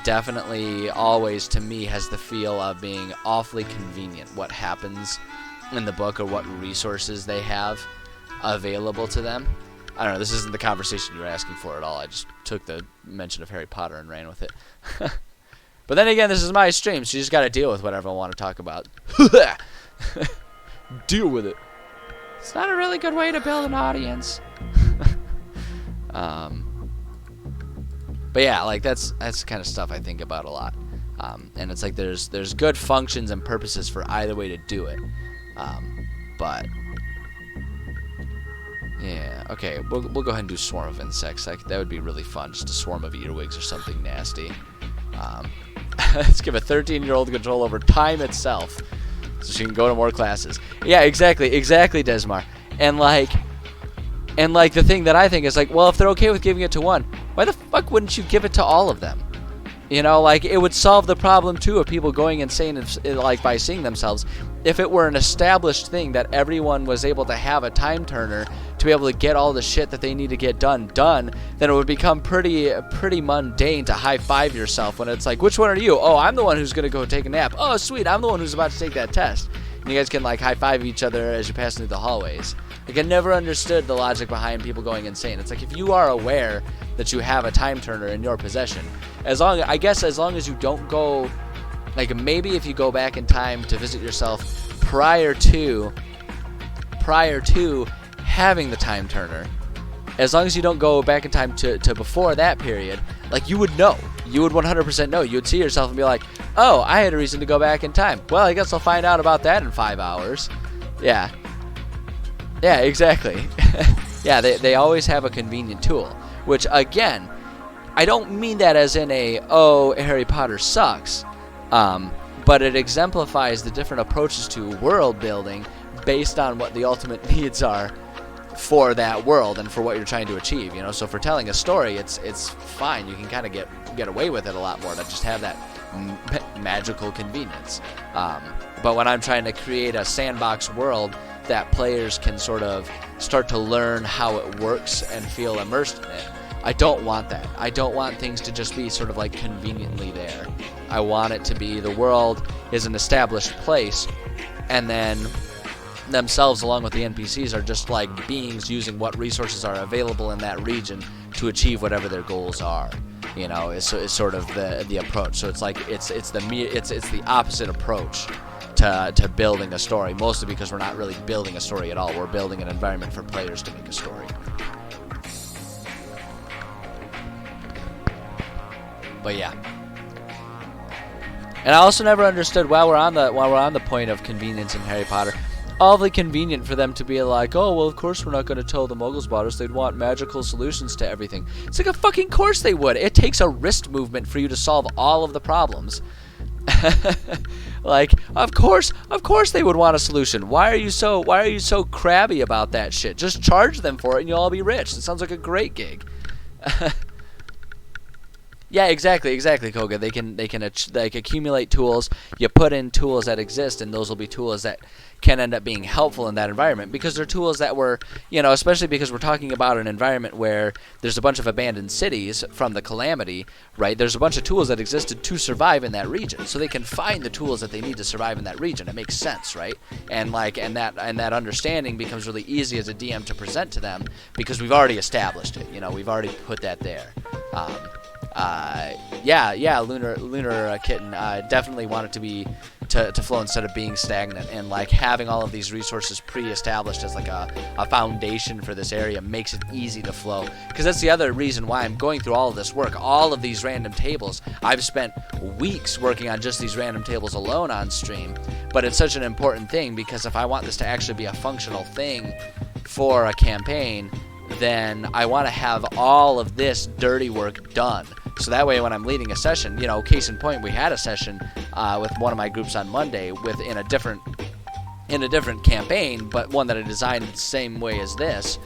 definitely always, to me, has the feel of being awfully convenient what happens in the book or what resources they have available to them. I don't know, this isn't the conversation you're asking for at all. I just took the mention of Harry Potter and ran with it. But then again, this is my stream, so you just gotta deal with whatever I want to talk about. Deal with it. It's not a really good way to build an audience. But yeah, like that's the kind of stuff I think about a lot. And it's like there's good functions and purposes for either way to do it. But yeah, okay, we'll go ahead and do Swarm of Insects. That would be really fun, just a swarm of earwigs or something nasty. Let's give a 13-year-old control over time itself, so she can go to more classes. Yeah, exactly, Desmar. And like the thing that I think is like, well, if they're okay with giving it to one, why the fuck wouldn't you give it to all of them? You know, like, it would solve the problem, too, of people going insane, like, by seeing themselves. If it were an established thing that everyone was able to have a time turner to be able to get all the shit that they need to get done, then it would become pretty mundane to high-five yourself when it's like, which one are you? Oh, I'm the one who's going to go take a nap. Oh, sweet, I'm the one who's about to take that test. And you guys can, like, high-five each other as you pass through the hallways. Like, I never understood the logic behind people going insane. It's like, if you are aware that you have a time turner in your possession, as long as you don't go, like, maybe if you go back in time to visit yourself prior to having the time turner, as long as you don't go back in time to before that period, like, you would know you would 100% know. You would see yourself and be like, oh, I had a reason to go back in time. Well, I guess I'll find out about that in 5 hours. Yeah. Yeah, exactly. Yeah, they always have a convenient tool, which, again, I don't mean that as in a, oh, Harry Potter sucks, but it exemplifies the different approaches to world building based on what the ultimate needs are for that world and for what you're trying to achieve, you know. So for telling a story, it's fine. You can kind of get away with it a lot more to just have that magical convenience. But when I'm trying to create a sandbox world that players can sort of start to learn how it works and feel immersed in it, I don't want that. I don't want things to just be sort of like conveniently there. I want it to be the world is an established place, and then themselves along with the NPCs are just like beings using what resources are available in that region to achieve whatever their goals are. You know, is sort of the approach. So it's like it's the opposite approach to building a story, mostly because we're not really building a story at all. We're building an environment for players to make a story. But yeah. And I also never understood, while we're on the point of convenience in Harry Potter, awfully convenient for them to be like, oh, well, of course we're not going to tell the Muggles about us. They'd want magical solutions to everything. It's like, a fucking course they would. It takes a wrist movement for you to solve all of the problems. Like, of course they would want a solution. Why are you so crabby about that shit? Just charge them for it and you'll all be rich. It sounds like a great gig. Yeah, exactly, Koga. They can accumulate tools. You put in tools that exist, and those will be tools that can end up being helpful in that environment, because they're tools that were, you know, especially because we're talking about an environment where there's a bunch of abandoned cities from the Calamity, right? There's a bunch of tools that existed to survive in that region, so they can find the tools that they need to survive in that region. It makes sense, right? And that understanding becomes really easy as a DM to present to them, because we've already established it. You know, we've already put that there. Lunar Kitten definitely want it to be to flow instead of being stagnant, and like having all of these resources pre-established as like a foundation for this area makes it easy to flow, because that's the other reason why I'm going through all of this work, all of these random tables. I've spent weeks working on just these random tables alone on stream, but it's such an important thing, because if I want this to actually be a functional thing for a campaign, then I want to have all of this dirty work done. So that way when I'm leading a session, you know, case in point, we had a session with one of my groups on Monday in a different campaign, but one that I designed the same way as this.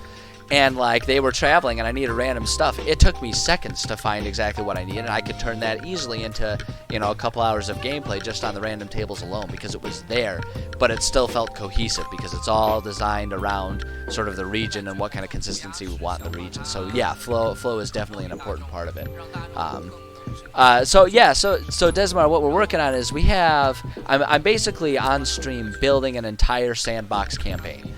And like, they were traveling and I needed random stuff. It took me seconds to find exactly what I needed, and I could turn that easily into, you know, a couple hours of gameplay just on the random tables alone, because it was there, but it still felt cohesive because it's all designed around sort of the region and what kind of consistency we want in the region. So yeah, flow is definitely an important part of it. So Desmar, what we're working on is I'm basically on stream building an entire sandbox campaign.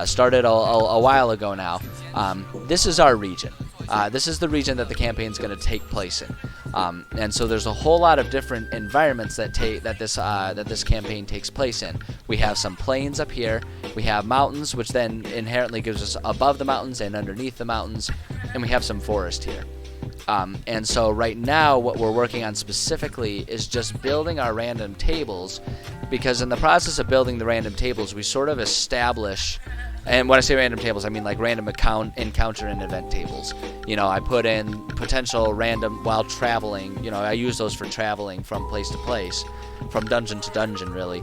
Started a while ago now. This is our region. This is the region that the campaign's going to take place in. And so there's a whole lot of different environments that this campaign takes place in. We have some plains up here. We have mountains, which then inherently gives us above the mountains and underneath the mountains, and we have some forest here. And so right now what we're working on specifically is just building our random tables, because in the process of building the random tables, we sort of establish, and when I say random tables, I mean like random encounter and event tables. You know, I put in potential random while traveling. You know, I use those for traveling from place to place, from dungeon to dungeon, really.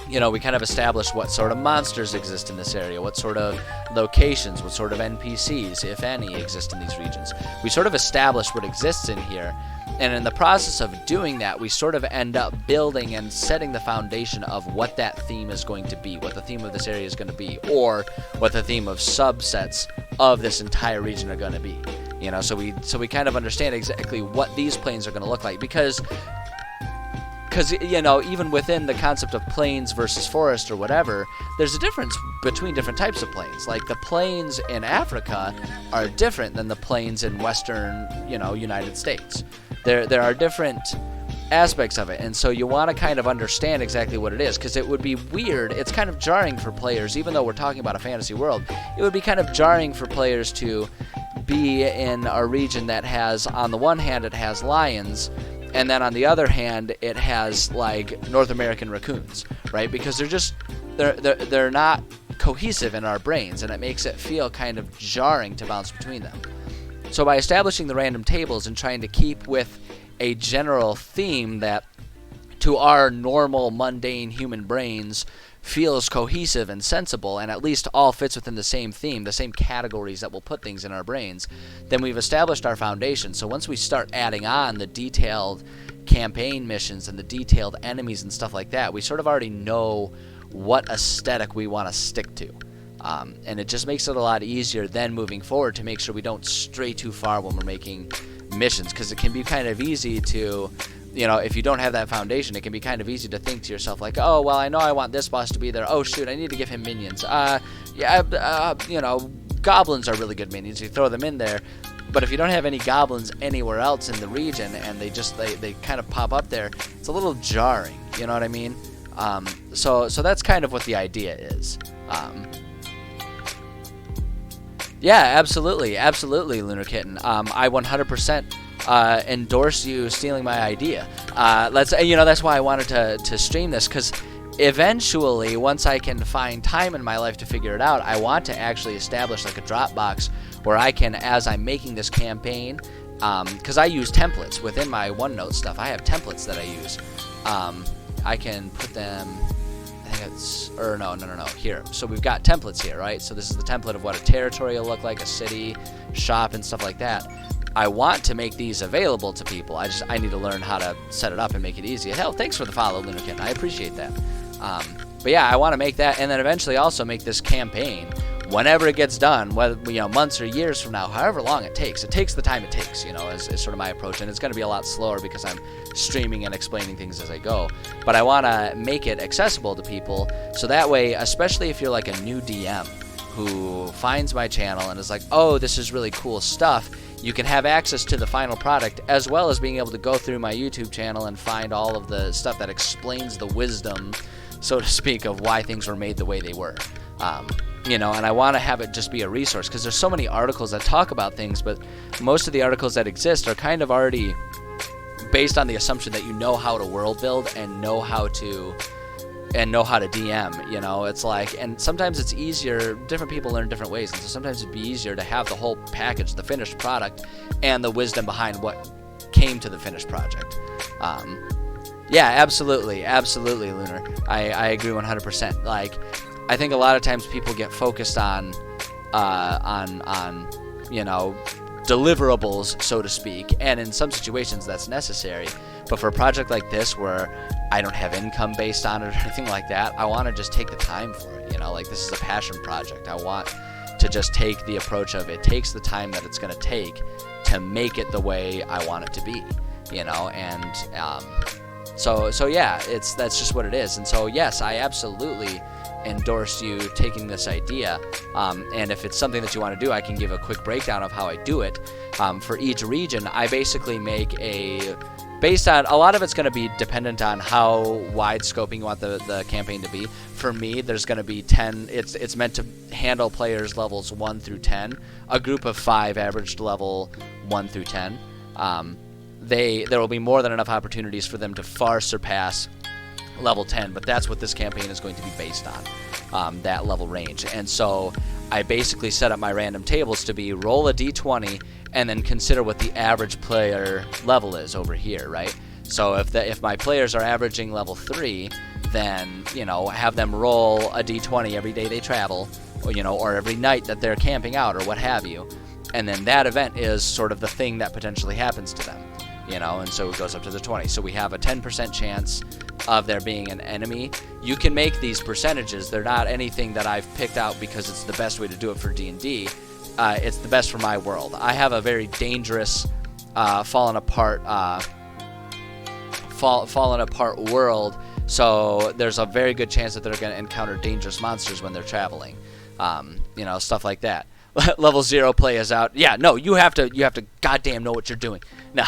You know, we kind of establish what sort of monsters exist in this area, what sort of locations, what sort of NPCs, if any, exist in these regions. We sort of establish what exists in here, and in the process of doing that, we sort of end up building and setting the foundation of what that theme is going to be, what the theme of this area is going to be, or what the theme of subsets of this entire region are going to be. You know, so we kind of understand exactly what these planes are going to look like, because you know, even within the concept of plains versus forest or whatever, there's a difference between different types of plains. Like, the plains in Africa are different than the plains in western, you know, United States. There are different aspects of it, and so you want to kind of understand exactly what it is, because it would be weird. It's kind of jarring for players, even though we're talking about a fantasy world. It would be kind of jarring for players to be in a region that has, on the one hand, it has lions, and then on the other hand, it has like North American raccoons, right? Because they're not cohesive in our brains, and it makes it feel kind of jarring to bounce between them. So by establishing the random tables and trying to keep with a general theme that to our normal mundane human brains feels cohesive and sensible and at least all fits within the same theme, the same categories that will put things in our brains, then we've established our foundation. So once we start adding on the detailed campaign missions and the detailed enemies and stuff like that, we sort of already know what aesthetic we want to stick to. And it just makes it a lot easier then moving forward to make sure we don't stray too far when we're making missions, because it can be kind of easy to, if you don't have that foundation, it can be kind of easy to think to yourself like, oh, well, I know I want this boss to be there. Oh, shoot, I need to give him minions. Goblins are really good minions. You throw them in there. But if you don't have any goblins anywhere else in the region and they kind of pop up there, it's a little jarring. You know what I mean? So that's kind of what the idea is. Yeah, absolutely, Lunar Kitten. I 100% endorse you stealing my idea. That's why I wanted to stream this, because eventually, once I can find time in my life to figure it out, I want to actually establish like a Dropbox where I can, as I'm making this campaign, because I use templates within my OneNote stuff. I have templates that I use. I can put them. No. Here. So we've got templates here, right? So this is the template of what a territory will look like, a city, shop, and stuff like that. I want to make these available to people. I need to learn how to set it up and make it easy. Hell, thanks for the follow, Lunar Kitten. I appreciate that. But yeah, I want to make that, and then eventually also make this campaign whenever it gets done, whether months or years from now, however long it takes the time it takes, is sort of my approach. And it's going to be a lot slower because I'm streaming and explaining things as I go. But I want to make it accessible to people, so that way, especially if you're like a new DM who finds my channel and is like, oh, this is really cool stuff, you can have access to the final product, as well as being able to go through my YouTube channel and find all of the stuff that explains the wisdom, so to speak, of why things were made the way they were. And I want to have it just be a resource, because there's so many articles that talk about things, but most of the articles that exist are kind of already based on the assumption that you know how to world build and know how to DM. It's like, and sometimes it's easier, different people learn different ways, and so sometimes it'd be easier to have the whole package, the finished product, and the wisdom behind what came to the finished project. Yeah, absolutely, Lunar. I agree 100%. Like, I think a lot of times people get focused on deliverables, so to speak, and in some situations that's necessary. But for a project like this, where I don't have income based on it or anything like that, I want to just take the time for it. Like, this is a passion project. I want to just take the approach of it takes the time that it's going to take to make it the way I want it to be. So yeah, that's just what it is. And so yes, I absolutely endorse you taking this idea, and if it's something that you want to do, I can give a quick breakdown of how I do it. For each region, I basically make based on, a lot of it's going to be dependent on how wide scoping you want the campaign to be. For me, there's going to be 10, it's meant to handle players levels 1 through 10, a group of 5 averaged level 1 through 10. There will be more than enough opportunities for them to far surpass level 10, but that's what this campaign is going to be based on, that level range. And so I basically set up my random tables to be roll a d20 and then consider what the average player level is over here, right? So if my players are averaging level 3, then have them roll a d20 every day they travel, or every night that they're camping out, or what have you. And then that event is sort of the thing that potentially happens to them. And so it goes up to the 20. So we have a 10% chance of there being an enemy. You can make these percentages. They're not anything that I've picked out because it's the best way to do it for D&D. It's the best for my world. I have a very dangerous, fallen apart world, so there's a very good chance that they're going to encounter dangerous monsters when they're traveling. Stuff like that. Level 0 play is out. Yeah, no, you have to goddamn know what you're doing. No,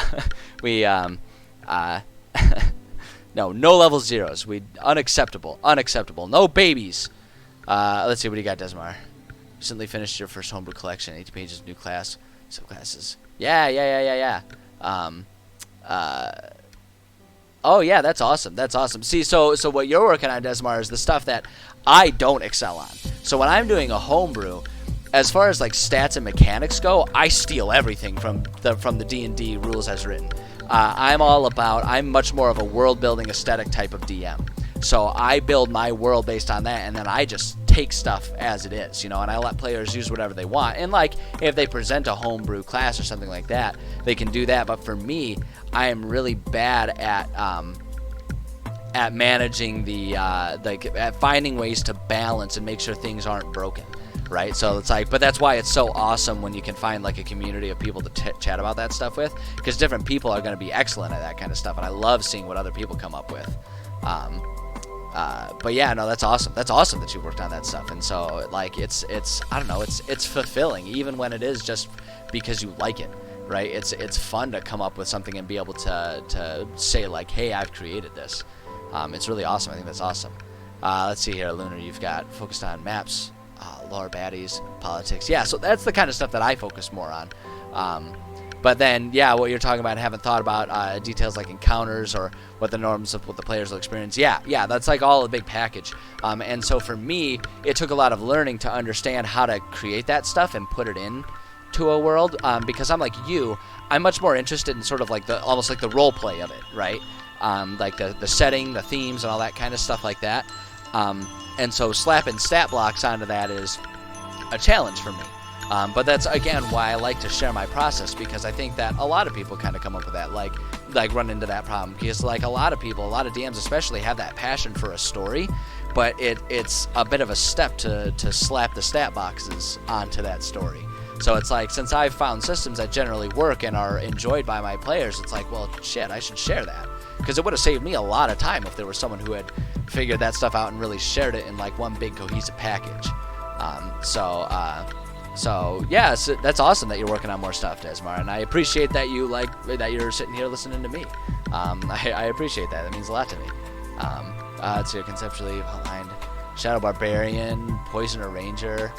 no level 0s. Unacceptable. No babies. Let's see what you got, Desmar. Recently finished your first homebrew collection, 80 pages, new class. Subclasses. Yeah. Uh, oh yeah, that's awesome. That's awesome. See, so what you're working on, Desmar, is the stuff that I don't excel on. So when I'm doing a homebrew, as far as like stats and mechanics go, I steal everything from the D&D rules as written. I'm much more of a world building aesthetic type of DM. So I build my world based on that, and then I just take stuff as it is, and I let players use whatever they want. And like if they present a homebrew class or something like that, they can do that. But for me, I am really bad at managing at finding ways to balance and make sure things aren't broken. Right, so it's like, but that's why it's so awesome when you can find like a community of people to chat about that stuff with, because different people are going to be excellent at that kind of stuff, and I love seeing what other people come up with. But yeah, no, that's awesome. That's awesome that you worked on that stuff, and so like it's I don't know, it's fulfilling even when it is just because you like it, right? It's fun to come up with something and be able to say like, hey, I've created this. It's really awesome. I think that's awesome. Let's see here, Lunar. You've got focused on maps. Lore, baddies, politics. Yeah, so that's the kind of stuff that I focus more on. But then, yeah, what you're talking about, haven't thought about details like encounters or what the norms of what the players will experience. Yeah, that's like all a big package. And so for me, it took a lot of learning to understand how to create that stuff and put it in to a world. Because I'm like you, I'm much more interested in sort of like almost like the role play of it, right? Like the setting, the themes, and all that kind of stuff like that. And so slapping stat blocks onto that is a challenge for me. But that's, again, why I like to share my process, because I think that a lot of people kind of come up with that, like run into that problem. Because like a lot of people, a lot of DMs especially, have that passion for a story, but it's a bit of a step to slap the stat boxes onto that story. So it's like, since I've found systems that generally work and are enjoyed by my players, it's like, well, shit, I should share that. Because it would have saved me a lot of time if there was someone who had figured that stuff out and really shared it in like one big cohesive package. So yeah, so that's awesome that you're working on more stuff, Desmar, and I appreciate that you're sitting here listening to me. I appreciate that. It means a lot to me. So conceptually outlined Shadow Barbarian, Poisoner Ranger,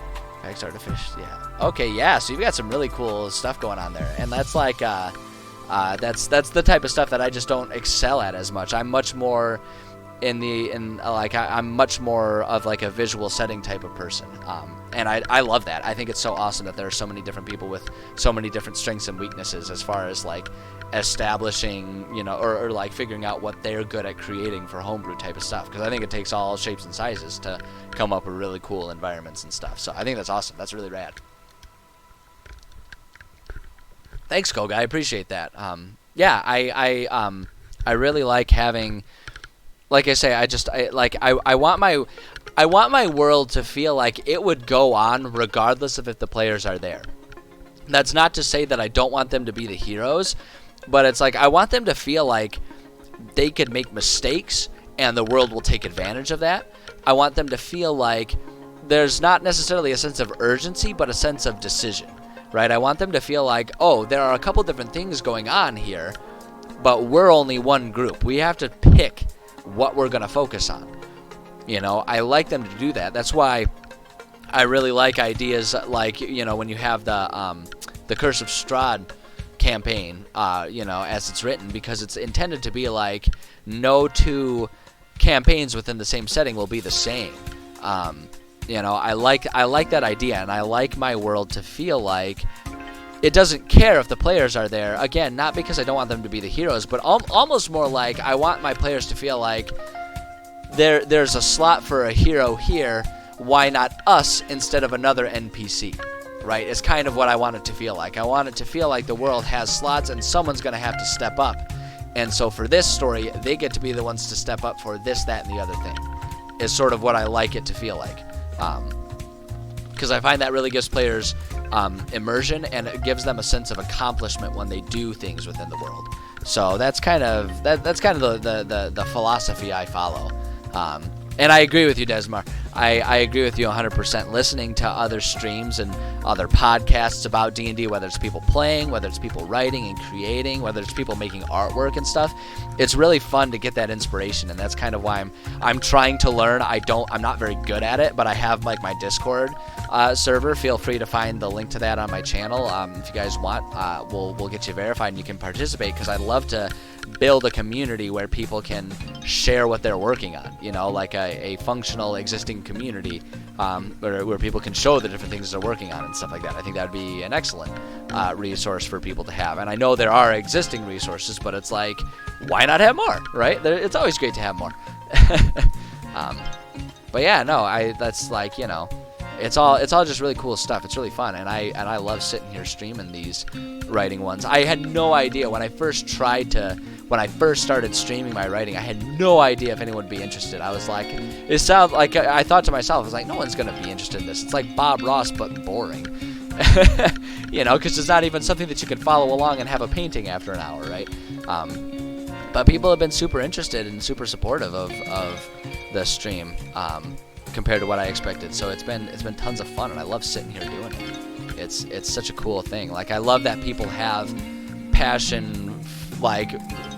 Vex Artificer. Yeah. Okay. Yeah. So you've got some really cool stuff going on there, and that's like that's the type of stuff that I just don't excel at as much. I'm much more I'm much more of like a visual setting type of person, and I love that. I think it's so awesome that there are so many different people with so many different strengths and weaknesses as far as like establishing, or like figuring out what they're good at creating for homebrew type of stuff. Because I think it takes all shapes and sizes to come up with really cool environments and stuff. So I think that's awesome. That's really rad. Thanks, Koga. I appreciate that. Yeah, I really like having. Like I say, I want my world to feel like it would go on regardless of if the players are there. That's not to say that I don't want them to be the heroes, but it's like I want them to feel like they could make mistakes and the world will take advantage of that. I want them to feel like there's not necessarily a sense of urgency, but a sense of decision, right? I want them to feel like, oh, there are a couple different things going on here, but we're only one group. We have to pick what we're going to focus on. I like them to do that. That's why I really like ideas like, when you have the Curse of Strahd campaign, as it's written, because it's intended to be like no two campaigns within the same setting will be the same. I like that idea, and I like my world to feel like it doesn't care if the players are there. Again, not because I don't want them to be the heroes, but almost more like I want my players to feel like there's a slot for a hero here. Why not us instead of another NPC? Right? It's kind of what I want it to feel like. I want it to feel like the world has slots and someone's going to have to step up. And so for this story, they get to be the ones to step up for this, that, and the other thing. Is sort of what I like it to feel like. Because I find that really gives players immersion, and it gives them a sense of accomplishment when they do things within the world. So that's kind of the philosophy I follow. And I agree with you, Desmar. I agree with you 100%. Listening to other streams and other podcasts about D&D, whether it's people playing, whether it's people writing and creating, whether it's people making artwork and stuff, it's really fun to get that inspiration, and that's kind of why I'm trying to learn. I'm not very good at it, but I have like my Discord server. Feel free to find the link to that on my channel. If you guys want, we'll get you verified and you can participate, because I'd love to build a community where people can share what they're working on, like a functional existing community where people can show the different things they're working on and stuff like that. I think that would be an excellent resource for people to have. And I know there are existing resources, but it's like, why not have more, right? It's always great to have more. But yeah, no, that's like, it's all just really cool stuff. It's really fun, and I love sitting here streaming these writing ones. I had no idea when I first started streaming my writing. I had no idea if anyone would be interested. I was like, I thought to myself, I was like, no one's gonna be interested in this. It's like Bob Ross but boring, because it's not even something that you can follow along and have a painting after an hour, right? But people have been super interested and super supportive of the stream. Compared to what I expected, so it's been tons of fun, and I love sitting here doing it. It's such a cool thing. Like, I love that people have passion, like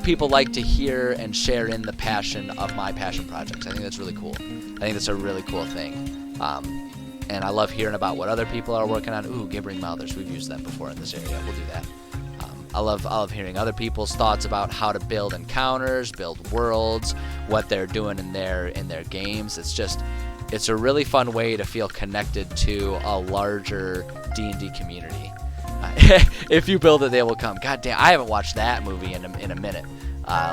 people like to hear and share in the passion of my passion projects. I think that's really cool. I think that's a really cool thing. And I love hearing about what other people are working on. Ooh, Gibbering Mouthers, we've used them before in this area. We'll do that. I love hearing other people's thoughts about how to build encounters, build worlds, what they're doing in their games. It's a really fun way to feel connected to a larger D&D community. If you build it, they will come. God damn, I haven't watched that movie in a minute,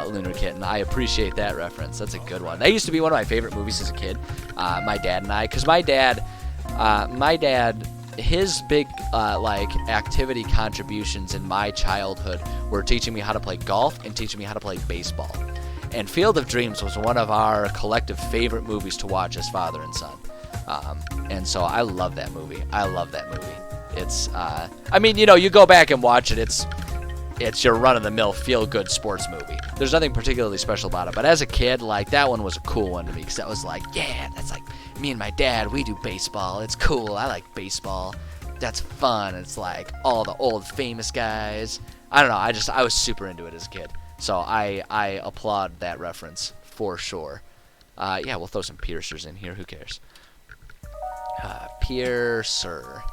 Lunar Kitten. I appreciate that reference. That's a good one. That used to be one of my favorite movies as a kid. My dad and I, because my dad, his big activity contributions in my childhood were teaching me how to play golf and teaching me how to play baseball. And Field of Dreams was one of our collective favorite movies to watch as father and son. And so I love that movie. It's, you go back and watch it, it's your run-of-the-mill feel-good sports movie. There's nothing particularly special about it. But as a kid, like, that one was a cool one to me, because that was like, yeah, that's like, me and my dad, we do baseball. It's cool. I like baseball. That's fun. It's like all the old famous guys. I don't know. I was super into it as a kid. So I applaud that reference for sure. Yeah, we'll throw some piercers in here. Who cares? Piercer.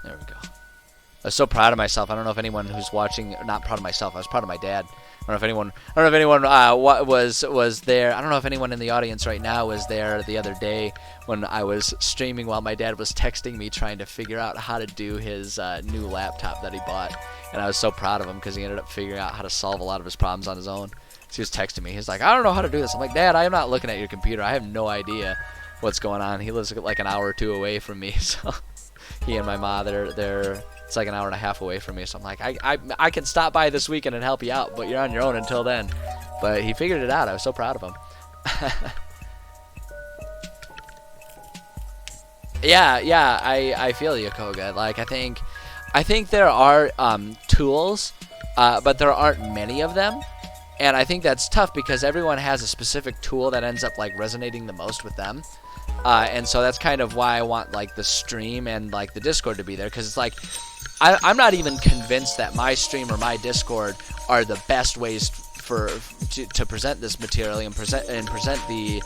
There we go. I was so proud of myself. I don't know if anyone who's watching, not proud of myself. I was proud of my dad. I don't know if anyone was there. I don't know if anyone in the audience right now was there the other day when I was streaming while my dad was texting me trying to figure out how to do his new laptop that he bought. And I was so proud of him because he ended up figuring out how to solve a lot of his problems on his own. So he was texting me. He's like, I don't know how to do this. I'm like, Dad, I am not looking at your computer. I have no idea what's going on. He lives like an hour or two away from me. So he and my mom, it's like an hour and a half away from me. So I'm like, I can stop by this weekend and help you out, but you're on your own until then. But he figured it out. I was so proud of him. Yeah, I feel you, Koga. Like, I think there are tools, but there aren't many of them. And I think that's tough because everyone has a specific tool that ends up like resonating the most with them. And so that's kind of why I want like the stream and like the Discord to be there, because it's like I'm not even convinced that my stream or my Discord are the best ways to present this material and present the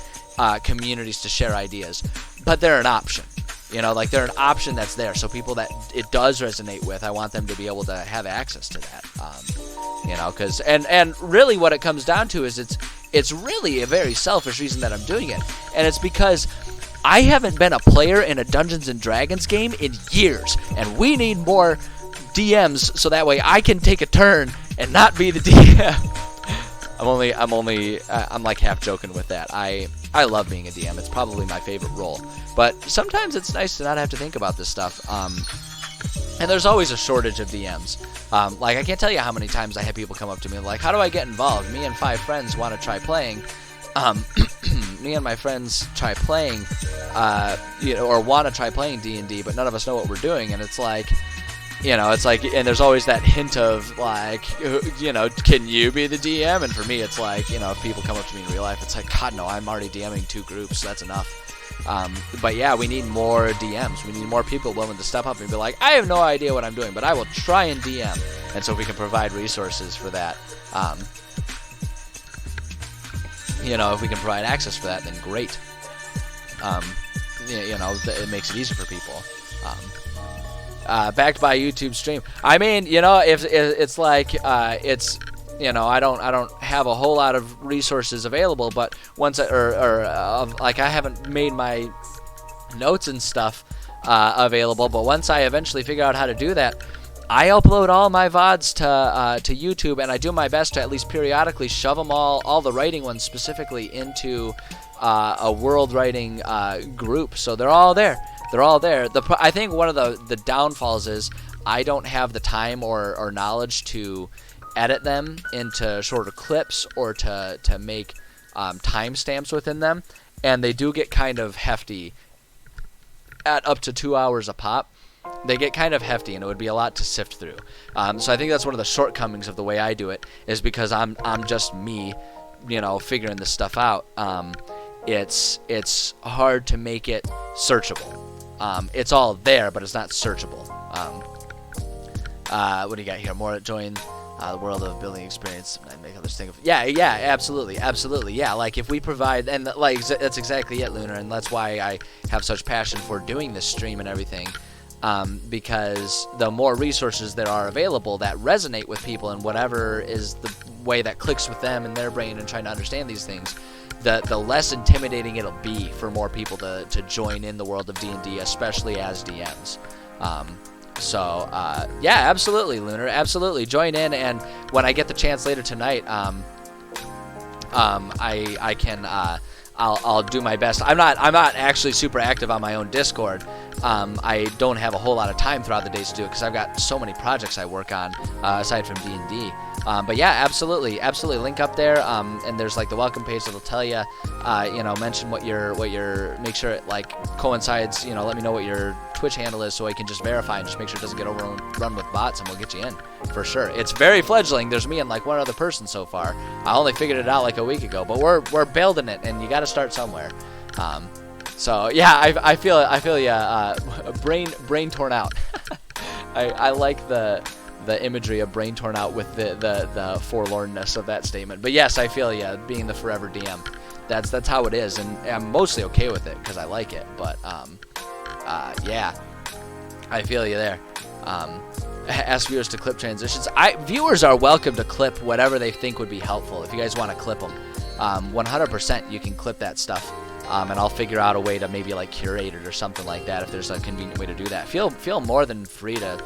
communities to share ideas, but they're an option. Like they're an option that's there. So people that it does resonate with, I want them to be able to have access to that. Because and really what it comes down to is it's really a very selfish reason that I'm doing it, and it's because I haven't been a player in a Dungeons and Dragons game in years, and we need more DMs so that way I can take a turn and not be the DM. I'm like half joking with that. I love being a DM. It's probably my favorite role. But sometimes it's nice to not have to think about this stuff. And there's always a shortage of DMs. Like, I can't tell you how many times I have people come up to me like, how do I get involved? Me and 5 friends want to try playing. Me and my friends try playing, or want to try playing D&D, but none of us know what we're doing. And it's like, you know, it's like, and there's always that hint of like, you know, can you be the DM? And for me, it's like, you know, if people come up to me in real life, it's like, God, no, I'm already DMing 2 groups. So that's enough. But yeah, we need more DMs. We need more people willing to step up and be like, I have no idea what I'm doing, but I will try and DM. And so if we can provide resources for that, you know, if we can provide access for that, then great. You know, it makes it easier for people. Backed by YouTube stream. I mean, you know, if it's like it's, you know, I don't have a whole lot of resources available, but once like I haven't made my notes and stuff available, but once I eventually figure out how to do that, I upload all my VODs to YouTube, and I do my best to at least periodically shove them all the writing ones specifically into a world writing group, so they're all there. They're all there. I think one of the downfalls is I don't have the time or knowledge to edit them into shorter clips or to make timestamps within them, and they do get kind of hefty at up to 2 hours a pop. They get kind of hefty, and it would be a lot to sift through. So I think that's one of the shortcomings of the way I do it, is because I'm just me, you know, figuring this stuff out. It's hard to make it searchable. It's all there, but it's not searchable. What do you got here? More join the world of building experience and make others think of. Yeah, absolutely, yeah. Like if we provide, and like that's exactly it, Lunar, and that's why I have such passion for doing this stream and everything. Because the more resources there are available that resonate with people and whatever is the way that clicks with them and their brain and trying to understand these things, the less intimidating it'll be for more people to join in the world of D&D, especially as DMs. So yeah, absolutely, Lunar, absolutely, join in, and when I get the chance later tonight, I can I'll do my best. I'm not actually super active on my own Discord. I don't have a whole lot of time throughout the days to do it because I've got so many projects I work on aside from D&D. But yeah, absolutely, link up there. And there's like the welcome page that'll tell you, you know, mention what your make sure it like coincides. You know, let me know what your Twitch handle is so I can just verify and just make sure it doesn't get overrun with bots, and we'll get you in for sure. It's very fledgling. There's me and like one other person so far. I only figured it out like a week ago, but we're building it, and you got to start somewhere. So yeah, I feel yeah. Brain torn out. I like the imagery of brain torn out with the forlornness of that statement. But yes, I feel yeah, being the forever DM. That's how it is, and I'm mostly okay with it because I like it. But yeah, I feel you there. Ask viewers to clip transitions. Viewers are welcome to clip whatever they think would be helpful. If you guys want to clip them, 100% you can clip that stuff. And I'll figure out a way to maybe like curate it or something like that if there's a convenient way to do that. Feel more than free to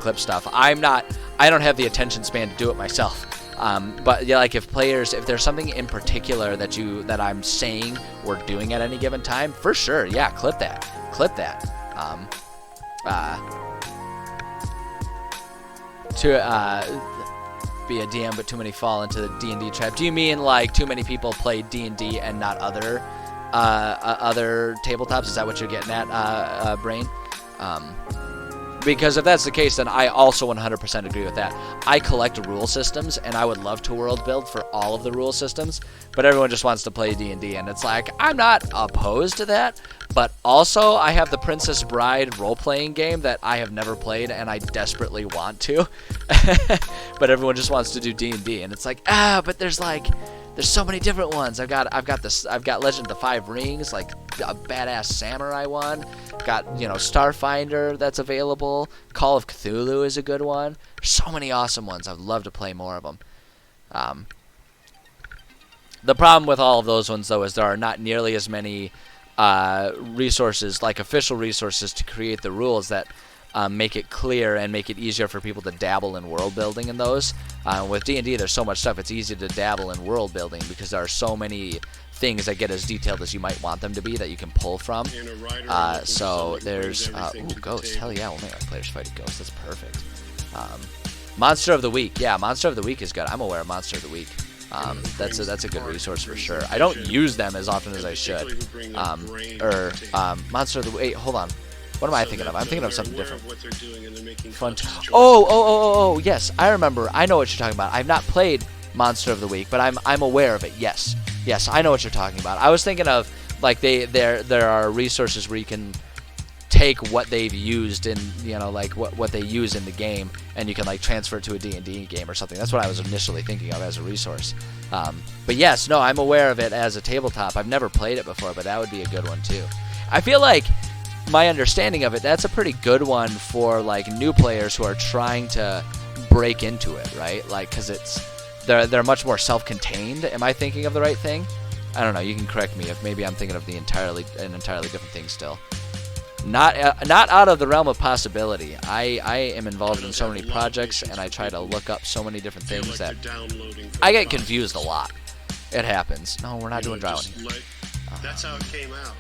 clip stuff. I don't have the attention span to do it myself. But yeah, like if there's something in particular that I'm saying or doing at any given time, for sure, yeah, clip that. To be a DM, but too many fall into the D&D trap. Do you mean like too many people play D&D and not other tabletops? Is that what you're getting at, Brain? Because if that's the case, then I also 100% agree with that. I collect rule systems, and I would love to world build for all of the rule systems, but everyone just wants to play D&D, and it's like, I'm not opposed to that, but also I have the Princess Bride role-playing game that I have never played, and I desperately want to, but everyone just wants to do D&D, and it's like, but there's so many different ones. I've got Legend of the Five Rings, like a badass samurai one. Got, you know, Starfinder that's available. Call of Cthulhu is a good one. There's so many awesome ones. I'd love to play more of them. The problem with all of those ones, though, is there are not nearly as many resources, like official resources, to create the rules that make it clear and make it easier for people to dabble in world building in those. With D&D, there's so much stuff. It's easy to dabble in world building because there are so many things that get as detailed as you might want them to be that you can pull from. So there's Ghost. Hell yeah, we'll make our players fight a ghost. That's perfect. Monster of the Week. Yeah, Monster of the Week is good. I'm aware of Monster of the Week. That's a good resource for sure. I don't use them as often as I should. Monster of the Week. Wait, hold on. What am I thinking of? I'm thinking of something different. What they're doing, and they're making Fun. Oh, Yes, I remember. I know what you're talking about. I've not played Monster of the Week, but I'm aware of it. Yes, I know what you're talking about. I was thinking of like there are resources where you can take what they've used in, like what they use in the game, and you can like transfer it to a D&D game or something. That's what I was initially thinking of as a resource. But yes, no, I'm aware of it as a tabletop. I've never played it before, but that would be a good one too. I feel like my understanding of it, that's a pretty good one for like new players who are trying to break into it, right? Like, because they're much more self-contained. Am I thinking of the right thing? I don't know. You can correct me if maybe I'm thinking of an entirely different thing still. Not out of the realm of possibility. I am involved in so many projects, and I try to look up so many different things that I get confused a lot. It happens. No, we're not doing dry one here. That's how it came out.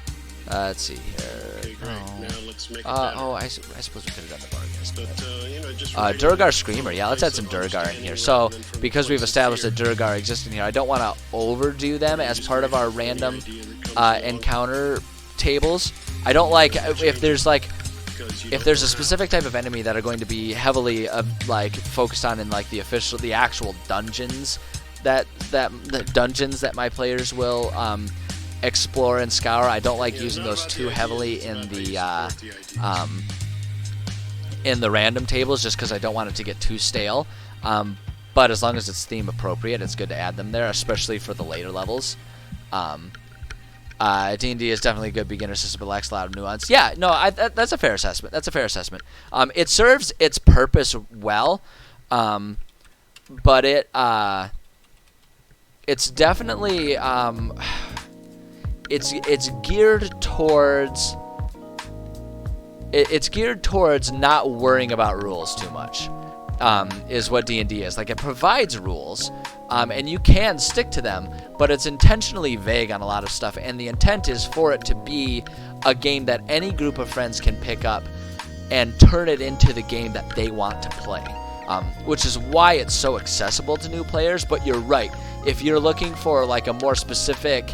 Let's see here. Okay, great. Now let's make it I suppose we could have done the bargains. Durgar Screamer. Yeah, let's add some Durgar in here. So, because we've established that Durgar exists in here, I don't want to overdo them as part of our random encounter tables. I don't like if there's a specific type of enemy that are going to be heavily like focused on in like the actual dungeons that my players will explore and scour. I don't like using those too heavily in the random tables, just because I don't want it to get too stale. But as long as it's theme appropriate, it's good to add them there, especially for the later levels. D&D is definitely a good beginner system, but lacks a lot of nuance. Yeah, no, that's a fair assessment. It serves its purpose well, but it's definitely it's geared towards not worrying about rules too much. Is what D&D is. Like, it provides rules, and you can stick to them, but it's intentionally vague on a lot of stuff, and the intent is for it to be a game that any group of friends can pick up and turn it into the game that they want to play, which is why it's so accessible to new players. But you're right. If you're looking for like a more specific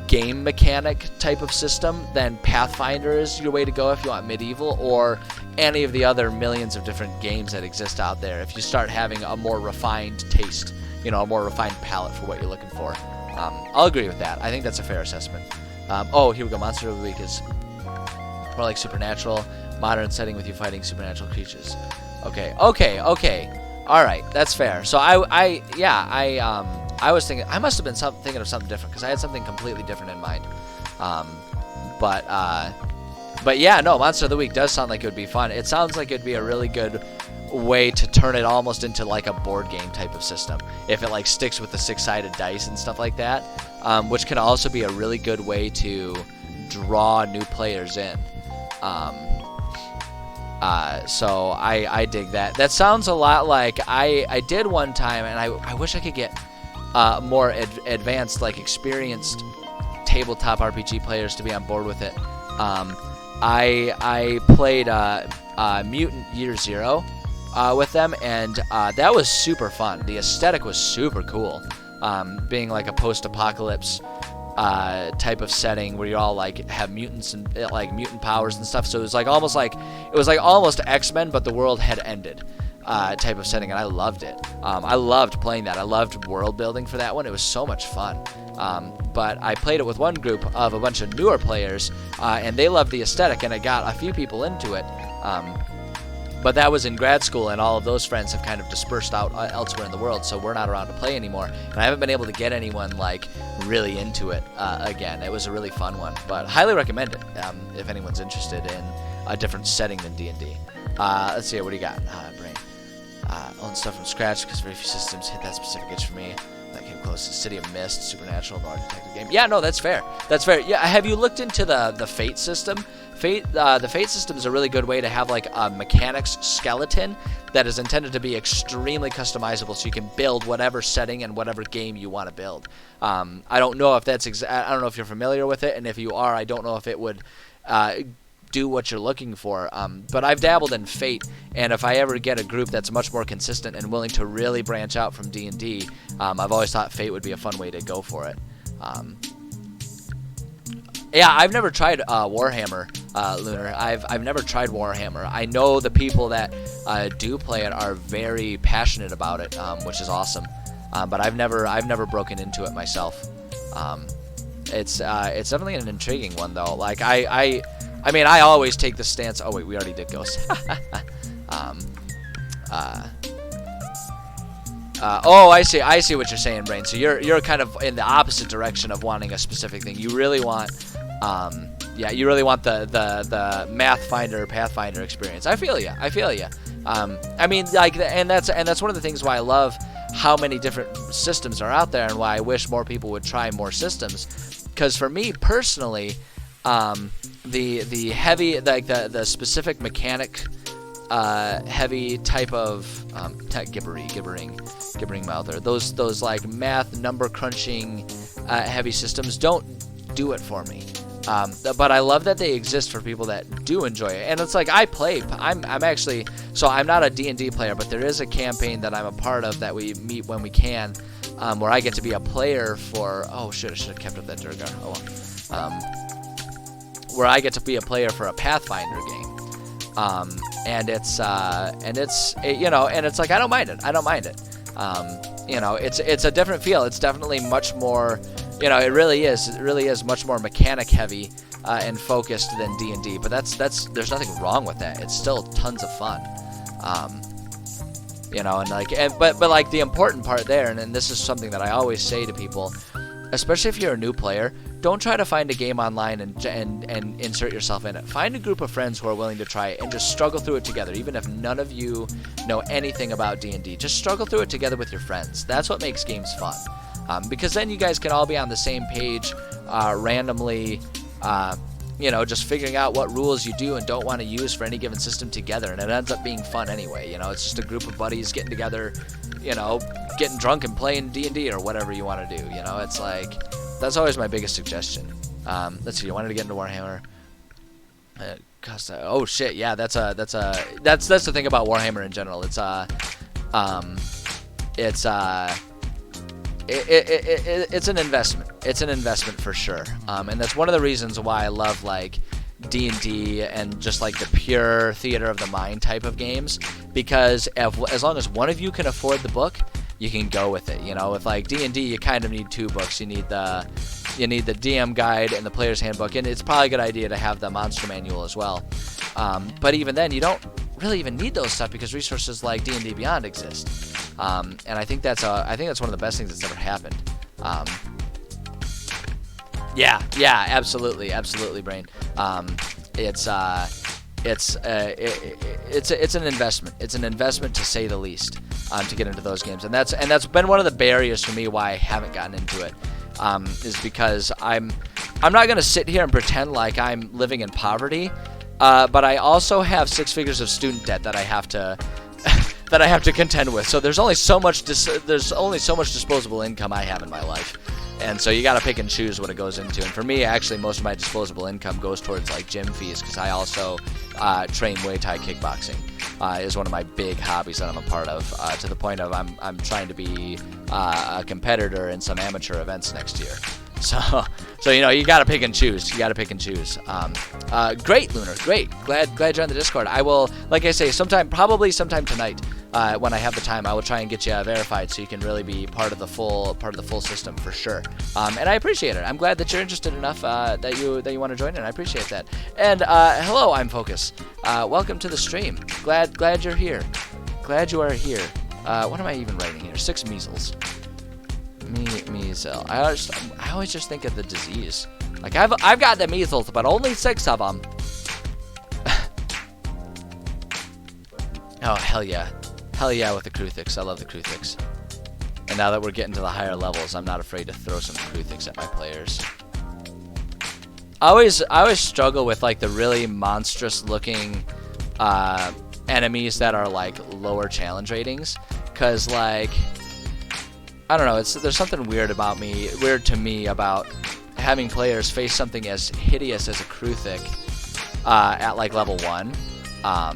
game mechanic type of system, then Pathfinder is your way to go if you want medieval, or any of the other millions of different games that exist out there if you start having a more refined taste, a more refined palette for what you're looking for. I'll agree with that. I think that's a fair assessment. Here we go. Monster of the Week is more like supernatural, modern setting with you fighting supernatural creatures. Okay. All right, that's fair. So I was thinking, I must have been thinking of something different, because I had something completely different in mind. But yeah, no, Monster of the Week does sound like it would be fun. It sounds like it'd be a really good way to turn it almost into like a board game type of system, if it like sticks with the 6-sided dice and stuff like that, which can also be a really good way to draw new players in. So I dig that. That sounds a lot like I did one time, and I wish I could get more advanced, like experienced tabletop RPG players to be on board with it. I played Mutant Year Zero with them, and that was super fun. The aesthetic was super cool, being like a post-apocalypse type of setting where you all like have mutants and like mutant powers and stuff. So it was like almost X-Men, but the world had ended. Type of setting, and I loved it. I loved playing that. I loved world building for that one. It was so much fun. But I played it with one group of a bunch of newer players, and they loved the aesthetic, and it got a few people into it. But that was in grad school, and all of those friends have kind of dispersed out elsewhere in the world, so we're not around to play anymore. And I haven't been able to get anyone like really into it again. It was a really fun one, but highly recommend it if anyone's interested in a different setting than D&D. Let's see, what do you got? Brain. Own stuff from scratch, because very few systems hit that specific itch for me. That came close to City of Mist, Supernatural, the detective game. Yeah, no, that's fair. Yeah, have you looked into the Fate system? The Fate system is a really good way to have like a mechanics skeleton that is intended to be extremely customizable, so you can build whatever setting and whatever game you want to build. I don't know if that's I don't know if you're familiar with it, and if you are, I don't know if it would do what you're looking for, but I've dabbled in Fate, and if I ever get a group that's much more consistent and willing to really branch out from D&D, I've always thought Fate would be a fun way to go for it. Yeah, I've never tried Warhammer. Lunar. I've never tried Warhammer. I know the people that do play it are very passionate about it, which is awesome. But I've never broken into it myself. It's definitely an intriguing one though. Like I mean, I always take the stance. Oh wait, we already did Ghost. Oh, I see what you're saying, Brain. So you're kind of in the opposite direction of wanting a specific thing. You really want, you really want the Pathfinder experience. I feel you. I mean, like, and that's one of the things why I love how many different systems are out there, and why I wish more people would try more systems. Because for me personally, the heavy, like the specific mechanic heavy type of gibbering mouther, those like math number crunching heavy systems don't do it for me. But I love that they exist for people that do enjoy it. And it's like I'm actually, so I'm not a D&D player, but there is a campaign that I'm a part of that we meet when we can, where I get to be a player for, oh shit, I should have kept up that Durgar. Oh well. Where I get to be a player for a Pathfinder game. And it's like I don't mind it. It's a different feel. It's definitely much more, it really is much more mechanic heavy and focused than D&D. But there's nothing wrong with that. It's still tons of fun. But like the important part there, and this is something that I always say to people, especially if you're a new player, don't try to find a game online and insert yourself in it. Find a group of friends who are willing to try it and just struggle through it together, even if none of you know anything about D&D. Just struggle through it together with your friends. That's what makes games fun. Because then you guys can all be on the same page, randomly, just figuring out what rules you do and don't want to use for any given system together, and it ends up being fun anyway. It's just a group of buddies getting together, getting drunk and playing D&D or whatever you want to do. It's like, that's always my biggest suggestion. Let's see, you wanted to get into Warhammer. Oh shit, yeah, that's the thing about Warhammer in general. It's an investment. It's an investment for sure. And that's one of the reasons why I love like D&D and just like the pure theater of the mind type of games, because as long as one of you can afford the book, you can go with it. With like D&D, you kind of need two books. You need the DM guide and the player's handbook, and it's probably a good idea to have the monster manual as well. But even then, you don't really even need those stuff because resources like D&D Beyond exist. And I think that's one of the best things that's ever happened. Yeah, absolutely, Brain. It's an investment. It's an investment to say the least, to get into those games, and that's been one of the barriers for me why I haven't gotten into it. Is because I'm not gonna sit here and pretend like I'm living in poverty, but I also have 6 figures of student debt that I have to that I have to contend with. So there's only so much disposable income I have in my life. And so you got to pick and choose what it goes into. And for me, actually, most of my disposable income goes towards like gym fees, because I also train Muay Thai kickboxing. Is one of my big hobbies that I'm a part of. To the point of I'm trying to be a competitor in some amateur events next year. So you got to pick and choose. Great, Lunar. Great. Glad you're on the Discord. I will, like I say, probably sometime tonight, when I have the time, I will try and get you verified so you can really be part of the full system for sure. And I appreciate it. I'm glad that you're interested enough that you want to join in. I appreciate that. And hello, I'm Focus. Welcome to the stream. Glad you're here. Glad you are here. What am I even writing here? 6 measles. Measles. I always just think of the disease. Like I've got the measles, but only 6 of them. Oh hell yeah with the Kruthix. I love the Kruthix. And now that we're getting to the higher levels, I'm not afraid to throw some Kruthix at my players. I always struggle with like the really monstrous looking enemies that are like lower challenge ratings, because like, I don't know, there's something weird to me about having players face something as hideous as a Kruthix at like level 1. I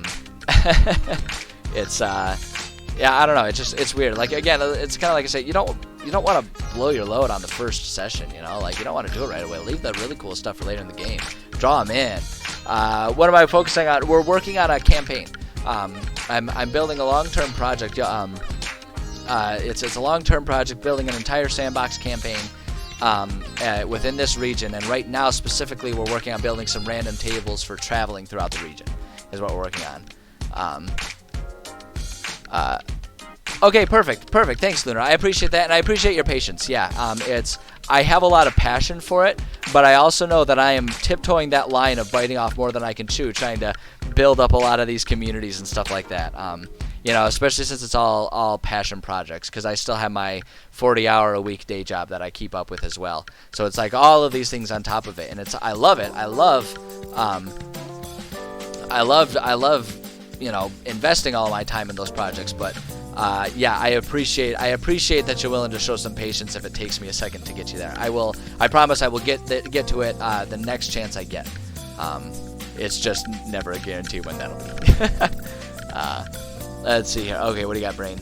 don't know, it's weird. Like again, it's kind of like I say, you don't want to blow your load on the first session, like you don't want to do it right away. Leave the really cool stuff for later in the game. Draw them in. What am I focusing on? We're working on a campaign. I'm building a long-term project. It's a long-term project, building an entire sandbox campaign within this region. And right now, specifically, we're working on building some random tables for traveling throughout the region. Is what we're working on. Okay, perfect. Thanks, Lunar. I appreciate that, and I appreciate your patience. Yeah, I have a lot of passion for it, but I also know that I am tiptoeing that line of biting off more than I can chew, trying to build up a lot of these communities and stuff like that. Especially since it's all passion projects, because I still have my 40-hour-a-week day job that I keep up with as well. So it's like all of these things on top of it, and I love it. I love investing all of my time in those projects, but I appreciate that you're willing to show some patience if it takes me a second to get you there. I promise I will get to it the next chance I get. It's just never a guarantee when that'll be. Let's see here. Okay, what do you got, Brain?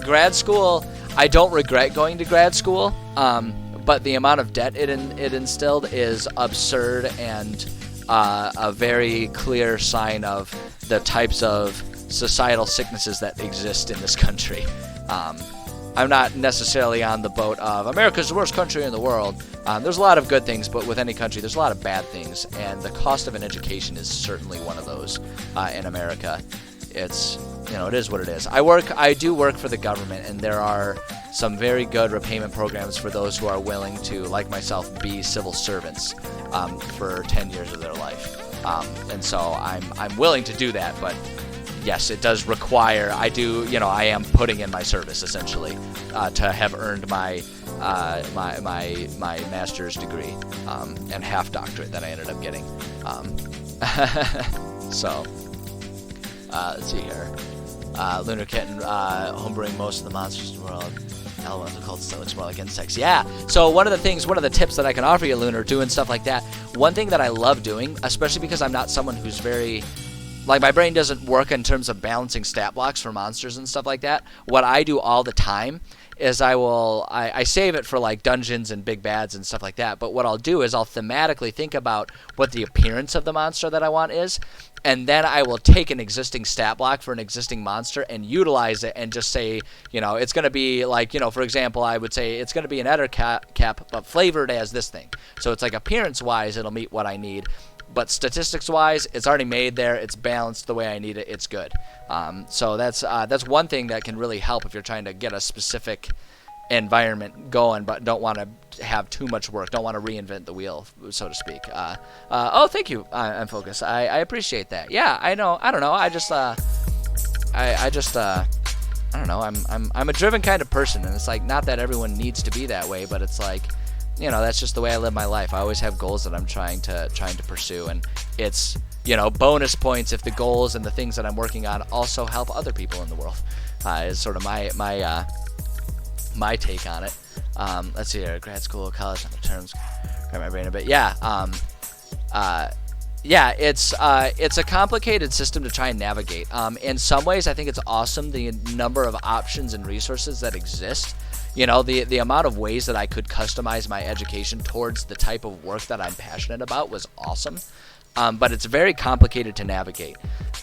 Grad school, I don't regret going to grad school, but the amount of debt it instilled is absurd and a very clear sign of the types of societal sicknesses that exist in this country. I'm not necessarily on the boat of America's the worst country in the world. There's a lot of good things, but with any country, there's a lot of bad things, and the cost of an education is certainly one of those in America. It's, it is what it is. I do work for the government, and there are some very good repayment programs for those who are willing to, like myself, be civil servants for 10 years of their life. And so I'm willing to do that, but yes, it does require, I am putting in my service, essentially, to have earned my master's degree and half doctorate that I ended up getting. So, let's see here. Lunar Kitten, homebrewing most of the monsters in the world. Elemental cults, that looks more like insects. Yeah, so one of the tips that I can offer you, Lunar, doing stuff like that, one thing that I love doing, especially because I'm not someone who's very... Like, my brain doesn't work in terms of balancing stat blocks for monsters and stuff like that. What I do all the time is I save it for, like, dungeons and big bads and stuff like that. But what I'll do is I'll thematically think about what the appearance of the monster that I want is. And then I will take an existing stat block for an existing monster and utilize it and just say, it's going to be, like, for example, I would say it's going to be an Ettercap, but flavored as this thing. So it's like appearance-wise, it'll meet what I need. But statistics-wise, it's already made there. It's balanced the way I need it. It's good. So that's one thing that can really help if you're trying to get a specific environment going, but don't want to have too much work. Don't want to reinvent the wheel, so to speak. Thank you, Focus. I appreciate that. Yeah, I know. I don't know. I don't know. I'm a driven kind of person, and it's like not that everyone needs to be that way, but it's like. That's just the way I live my life. I always have goals that I'm trying to pursue, and it's, bonus points if the goals and the things that I'm working on also help other people in the world. Is sort of my take on it. Let's see here, grad school, college, on the terms, grab my brain a bit. It's a complicated system to try and navigate. In some ways, I think it's awesome the number of options and resources that exist. The amount of ways that I could customize my education towards the type of work that I'm passionate about was awesome. But it's very complicated to navigate.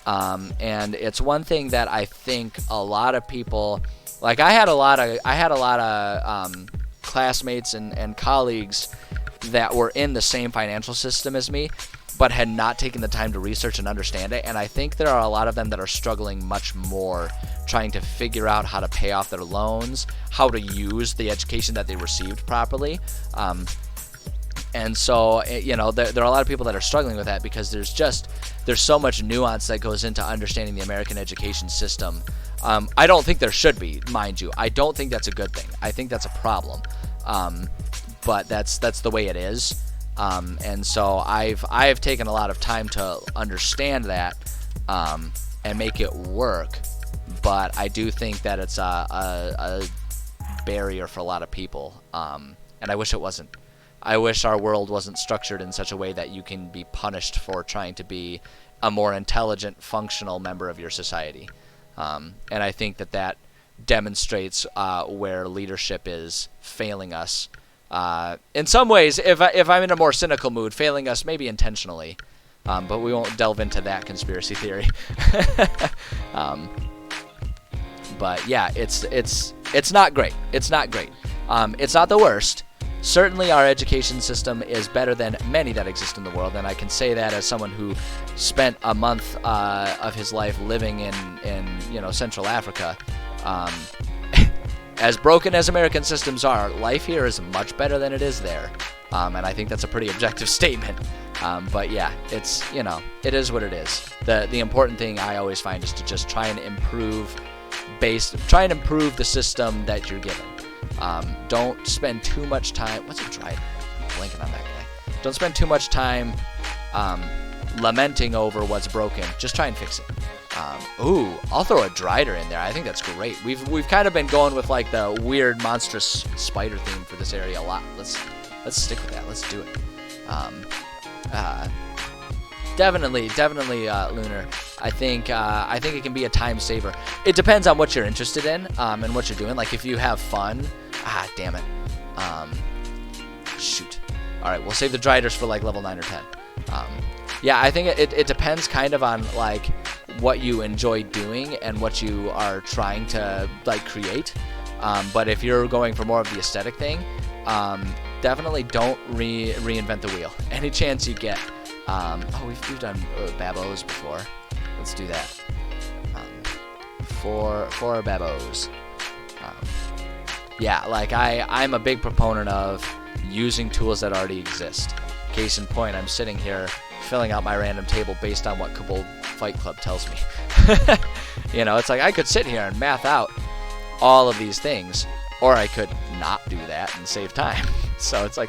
And it's one thing that I think a lot of people, like I had a lot of classmates and colleagues that were in the same financial system as me, but had not taken the time to research and understand it. And I think there are a lot of them that are struggling much more trying to figure out how to pay off their loans, how to use the education that they received properly. And so, there are a lot of people that are struggling with that because there's so much nuance that goes into understanding the American education system. I don't think there should be, mind you. I don't think that's a good thing. I think that's a problem. But that's the way it is. And so I've taken a lot of time to understand that and make it work, but I do think that it's a barrier for a lot of people, and I wish it wasn't. I wish our world wasn't structured in such a way that you can be punished for trying to be a more intelligent, functional member of your society, and I think that demonstrates where leadership is failing us In some ways, if I'm in a more cynical mood, failing us maybe intentionally, but we won't delve into that conspiracy theory. But yeah, it's not great. It's not great. It's not the worst. Certainly, our education system is better than many that exist in the world, and I can say that as someone who spent a month of his life living in Central Africa. As broken as American systems are, life here is much better than it is there, and I think that's a pretty objective statement. But yeah, it is what it is. The important thing I always find is to just try and improve the system that you're given. Don't spend too much time. What's a driver? I'm blanking on that guy. Don't spend too much time lamenting over what's broken. Just try and fix it. Ooh, I'll throw a Drider in there. I think that's great. We've kind of been going with like the weird monstrous spider theme for this area a lot. Let's stick with that. Let's do it. Definitely, Lunar. I think it can be a time saver. It depends on what you're interested in and what you're doing. Like if you have fun. Damn it. Shoot. All right, we'll save the Driders for like level 9 or 10. Yeah, I think it depends kind of on like what you enjoy doing and what you are trying to like create. But if you're going for more of the aesthetic thing, definitely don't reinvent the wheel. Any chance you get. We've done Babos before. Let's do that. For Babos. Yeah, like I'm a big proponent of using tools that already exist. Case in point, I'm sitting here filling out my random table based on what Kobold Fight Club tells me. It's like I could sit here and math out all of these things, or I could not do that and save time. So it's like,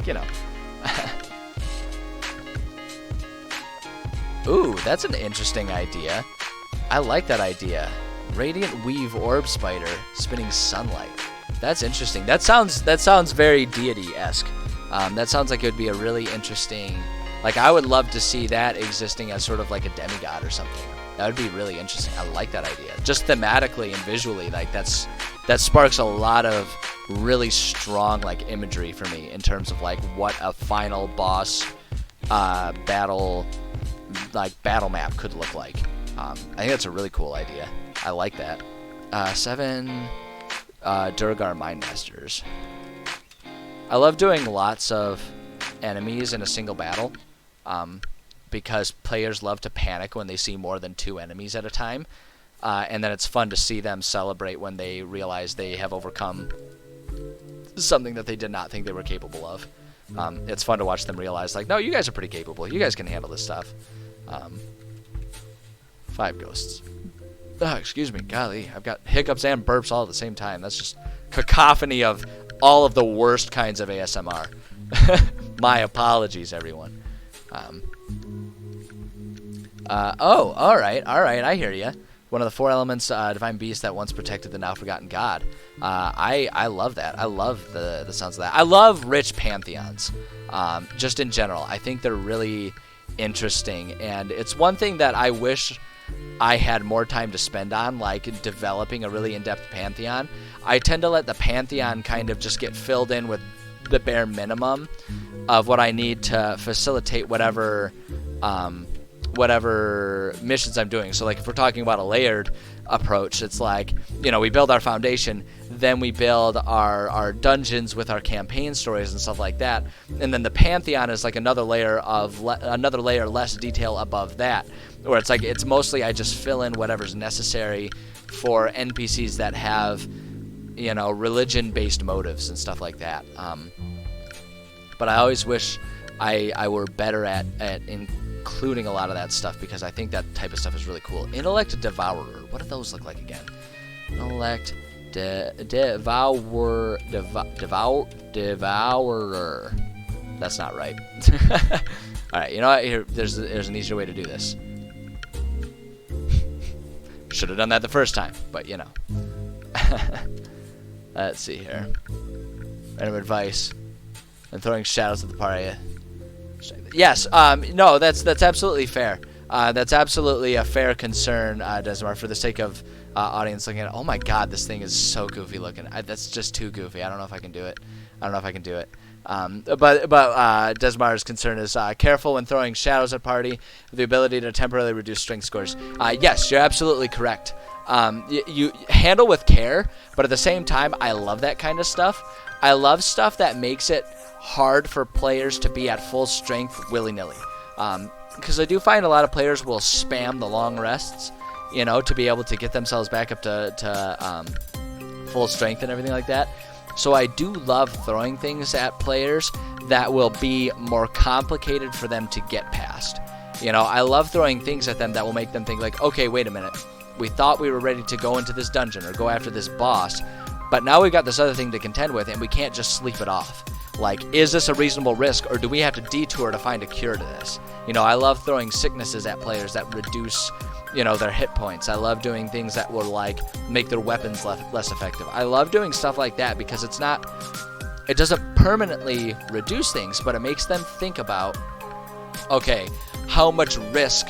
Ooh, that's an interesting idea. I like that idea. Radiant Weave Orb Spider spinning sunlight. That's interesting. That sounds very deity-esque. That sounds like it would be a really interesting. Like I would love to see that existing as sort of like a demigod or something. That would be really interesting. I like that idea. Just thematically and visually, like that sparks a lot of really strong like imagery for me in terms of like what a final boss battle map could look like. I think that's a really cool idea. I like that. 7 Durgar Mind Masters. I love doing lots of enemies in a single battle because players love to panic when they see more than 2 enemies at a time. And then it's fun to see them celebrate when they realize they have overcome something that they did not think they were capable of. It's fun to watch them realize, like, no, you guys are pretty capable. You guys can handle this stuff. 5 ghosts. Excuse me, golly. I've got hiccups and burps all at the same time. That's just cacophony of all of the worst kinds of ASMR. My apologies, everyone. All right. I hear you. One of the 4 elements, divine beast that once protected the now forgotten god. I love that. I love the sounds of that. I love rich pantheons, just in general. I think they're really interesting, and it's one thing that I wish I had more time to spend on, like developing a really in-depth pantheon. I tend to let the pantheon kind of just get filled in with the bare minimum of what I need to facilitate whatever missions I'm doing. So like if we're talking about a layered approach, it's like, we build our foundation, then we build our dungeons with our campaign stories and stuff like that, and then the pantheon is like another layer less detail above that, where it's like it's mostly I just fill in whatever's necessary for NPCs that have religion-based motives and stuff like that. But I always wish I were better at including a lot of that stuff, because I think that type of stuff is really cool. Intellect Devourer. What do those look like again? Intellect Devourer. That's not right. All right, you know what? Here, there's an easier way to do this. Should have done that the first time, but Let's see here. Random advice. And throwing shadows at the party. Yes. No, that's absolutely fair. That's absolutely a fair concern, Desmar, for the sake of audience looking at it. Oh my God, this thing is so goofy looking. That's just too goofy. I don't know if I can do it. I don't know if I can do it. But Desmar's concern is careful when throwing shadows at party with the ability to temporarily reduce strength scores. Yes, you're absolutely correct. You handle with care, but at the same time, I love that kind of stuff. I love stuff that makes it hard for players to be at full strength willy-nilly. Because I do find a lot of players will spam the long rests, you know, to be able to get themselves back up to full strength and everything like that. So I do love throwing things at players that will be more complicated for them to get past. You know, I love throwing things at them that will make them think like, okay, wait a minute. We thought we were ready to go into this dungeon or go after this boss, but now we've got this other thing to contend with and we can't just sleep it off. Like, is this a reasonable risk, or do we have to detour to find a cure to this? You know, I love throwing sicknesses at players that reduce, you know, their hit points. I love doing things that will, like, make their weapons less effective. I love doing stuff like that because it doesn't permanently reduce things, but it makes them think about, okay, how much risk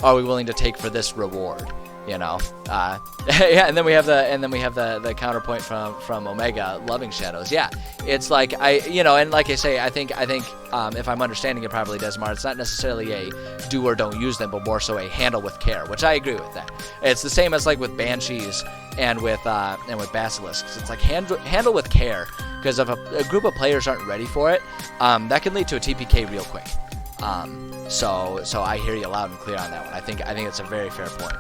are we willing to take for this reward? You know, yeah, and then we have the counterpoint from Omega, loving shadows. Yeah, it's like and like I say, I think if I'm understanding it properly, Desmar, it's not necessarily a do or don't use them, but more so a handle with care, which I agree with that. It's the same as like with Banshees and with Basilisks. It's like handle with care, because if a group of players aren't ready for it, that can lead to a TPK real quick. So I hear you loud and clear on that one. I think it's a very fair point.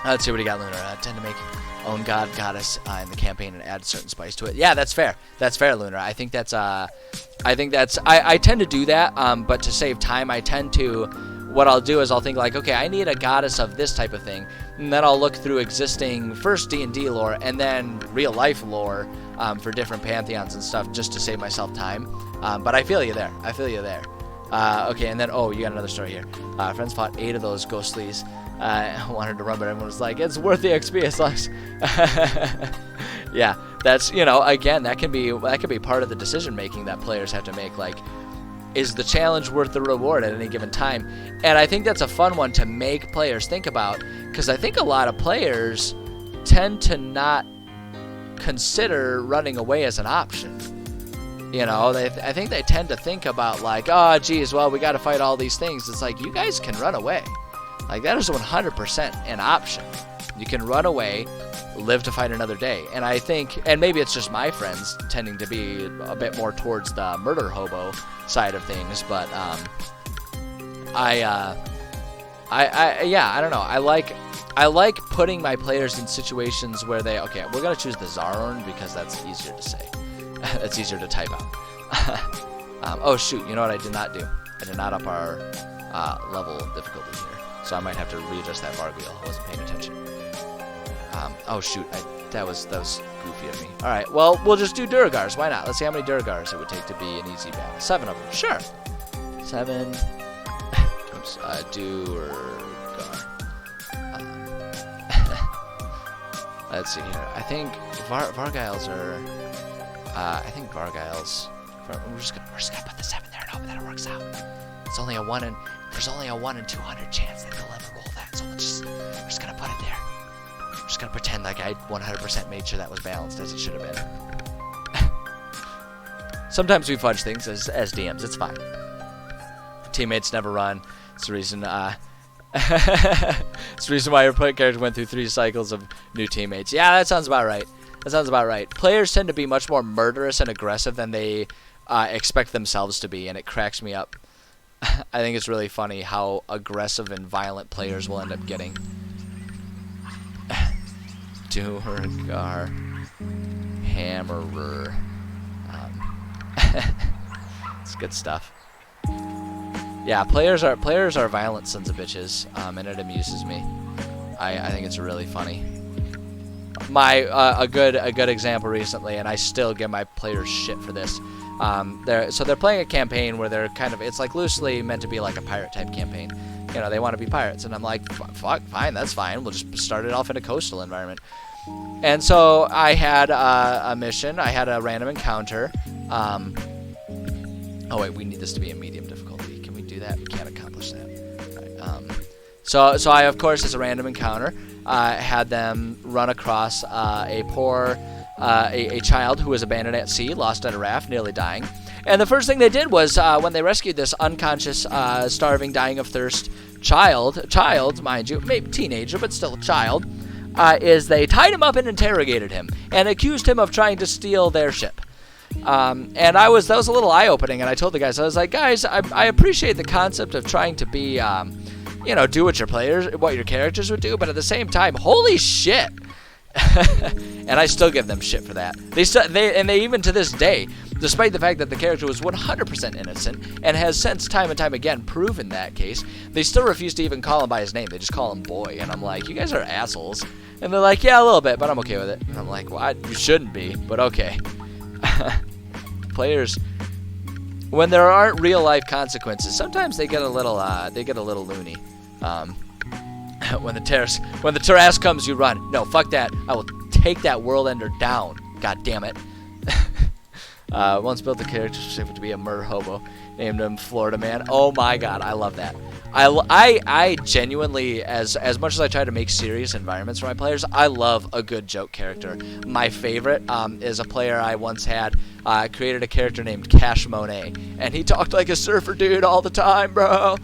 Let's see what he got, Lunar. Tend to make own god, goddess in the campaign and add certain spice to it. Yeah, that's fair. That's fair, Lunar. I tend to do that, but to save time, what I'll do is I'll think like, okay, I need a goddess of this type of thing, and then I'll look through existing first D&D lore and then real life lore for different pantheons and stuff just to save myself time. But I feel you there. Okay, and then, you got another story here. Friends fought 8 of those ghostlies. Wanted to run, but everyone was like, it's worth the XP as long as... Yeah, that's, again, that can be part of the decision-making that players have to make. Like, is the challenge worth the reward at any given time? And I think that's a fun one to make players think about, because I think a lot of players tend to not consider running away as an option. You know, I think they tend to think about like, oh, geez, well, we got to fight all these things. It's like, you guys can run away. Like, that is 100% an option. You can run away, live to fight another day. And I think, and maybe it's just my friends tending to be a bit more towards the murder hobo side of things, but I don't know. I like putting my players in situations where we're gonna choose the Zarorn because that's easier to say. That's easier to type out. Oh shoot, you know what I did not do? I did not up our level difficulty here. So I might have to readjust that bar wheel. I wasn't paying attention. Oh shoot, that was goofy of me. Alright, well, we'll just do Duragars. Why not? Let's see how many Duragars it would take to be an easy battle. 7 of them, sure. 7. Oops, Durgar. Let's see here. I think Vargiles are... I think Vargiles. We're just gonna put the 7 there and hope that it works out. It's only there's only a 1 in 200 chance that they'll ever roll that, so we're just gonna put it there. We're just gonna pretend like I 100% made sure that was balanced as it should have been. Sometimes we fudge things as DMs. It's fine. Teammates never run. It's the reason. It's the reason why your character went through 3 cycles of new teammates. Yeah, that sounds about right. Players tend to be much more murderous and aggressive than they expect themselves to be, and it cracks me up. I think it's really funny how aggressive and violent players will end up getting. Durgar Hammerer. It's good stuff. Yeah, players are violent sons of bitches, and it amuses me. I think it's really funny. A good example recently, and I still give my players shit for this. They're playing a campaign where they're kind of, it's like loosely meant to be like a pirate type campaign. You know, they want to be pirates, and I'm like, fuck, fine, that's fine. We'll just start it off in a coastal environment. And so I had a mission. I had a random encounter. Oh wait, we need this to be a medium difficulty. Can we do that? We can't accomplish that. Right. So I, of course, as a random encounter, had them run across a poor a child who was abandoned at sea, lost at a raft, nearly dying. And the first thing they did was, when they rescued this unconscious, starving, dying of thirst child, mind you, maybe teenager, but still a child, is they tied him up and interrogated him and accused him of trying to steal their ship. And that was a little eye-opening, and I told the guys, I was like, guys, I appreciate the concept of trying to be, do what your characters would do, but at the same time, holy shit. And I still give them shit for that. They even to this day, despite the fact that the character was 100% innocent and has since time and time again proven that case, they still refuse to even call him by his name. They just call him Boy, and I'm like, you guys are assholes. And they're like, yeah, a little bit, but I'm okay with it. And I'm like, well, you shouldn't be, but okay. Players, when there aren't real life consequences, sometimes they get a little loony. When the Tarrasque comes, you run. No, fuck that. I will take that world ender down. God damn it. Once built a character specific to be a murder hobo. Named him Florida Man. Oh my god, I love that. I genuinely, as much as I try to make serious environments for my players, I love a good joke character. My favorite is a player I once had, created a character named Cash Monet. And he talked like a surfer dude all the time, bro.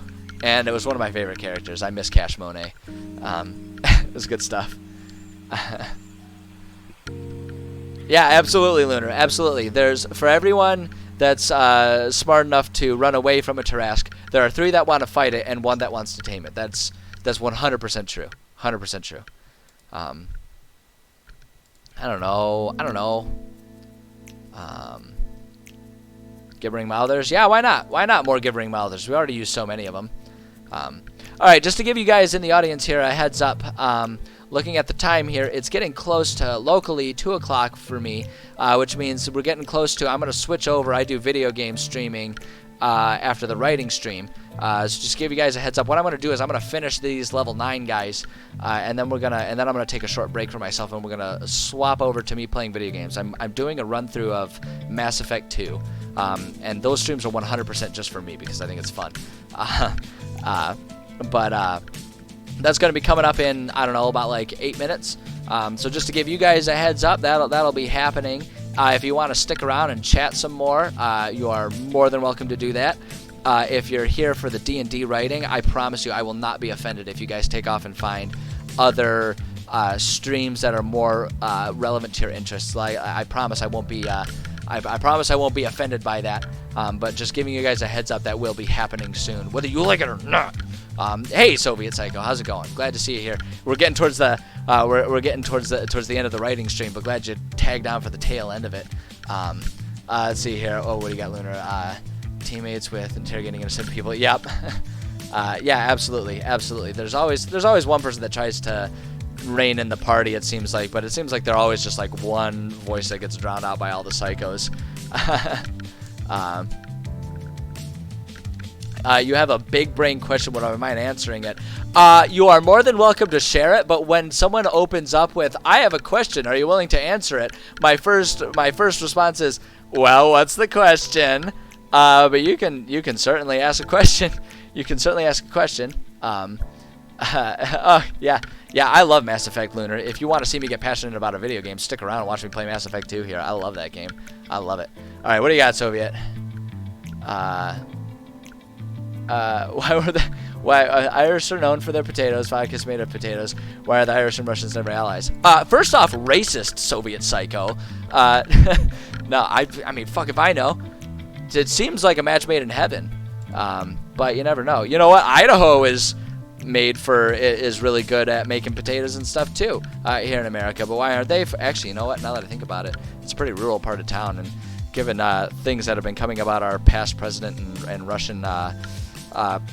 And it was one of my favorite characters. I miss Cash Monet. It was good stuff. Yeah, absolutely, Lunar. Absolutely. For everyone that's smart enough to run away from a Tarrasque, there are 3 that want to fight it and 1 that wants to tame it. That's 100% true. 100% true. I don't know. Gibbering Mouthers? Yeah, why not? Why not more Gibbering Mouthers? We already used so many of them. Alright, just to give you guys in the audience here a heads up, looking at the time here, it's getting close to locally 2 o'clock for me, which means we're getting close to, I'm going to switch over. I do video game streaming after the writing stream. So just give you guys a heads up. What I'm going to do is I'm going to finish these level 9 guys, and then I'm going to take a short break for myself, and we're going to swap over to me playing video games. I'm doing a run through of Mass Effect 2, and those streams are 100% just for me because I think it's fun. But that's going to be coming up in, I don't know, about like 8 minutes. So just to give you guys a heads up, that'll be happening. If you want to stick around and chat some more, you are more than welcome to do that. If you're here for the D&D writing, I promise you I will not be offended if you guys take off and find other streams that are more relevant to your interests. I promise I won't be I promise I won't be offended by that. But just giving you guys a heads up, that will be happening soon, whether you like it or not. Hey, Soviet Psycho, how's it going? Glad to see you here. We're getting towards the we're getting towards the end of the writing stream, but glad you tagged on for the tail end of it. Let's see here. Oh, what do you got, Lunar? Teammates with interrogating innocent people. Yep. Yeah, absolutely. There's always one person that tries to rein in the party, it seems like, but it seems like they're always just like one voice that gets drowned out by all the psychos. You have a big brain question. Would I mind answering it? You are more than welcome to share it, but when someone opens up with, I have a question, are you willing to answer it? My first response is, well, what's the question? But you can certainly ask a question. You can certainly ask a question. Oh, yeah, I love Mass Effect, Lunar. If you want to see me get passionate about a video game, stick around and watch me play Mass Effect 2 here. I love that game. I love it. All right, what do you got, Soviet? Why Irish are known for their potatoes? Vodka's made of potatoes. Why are the Irish and Russians never allies? First off, racist, Soviet psycho. No, I mean, fuck if I know. It seems like a match made in heaven. But you never know. You know what? Idaho is really good at making potatoes and stuff too here in America. But why aren't they? Actually, you know what? Now that I think about it, it's a pretty rural part of town, and given things that have been coming about our past president and Russian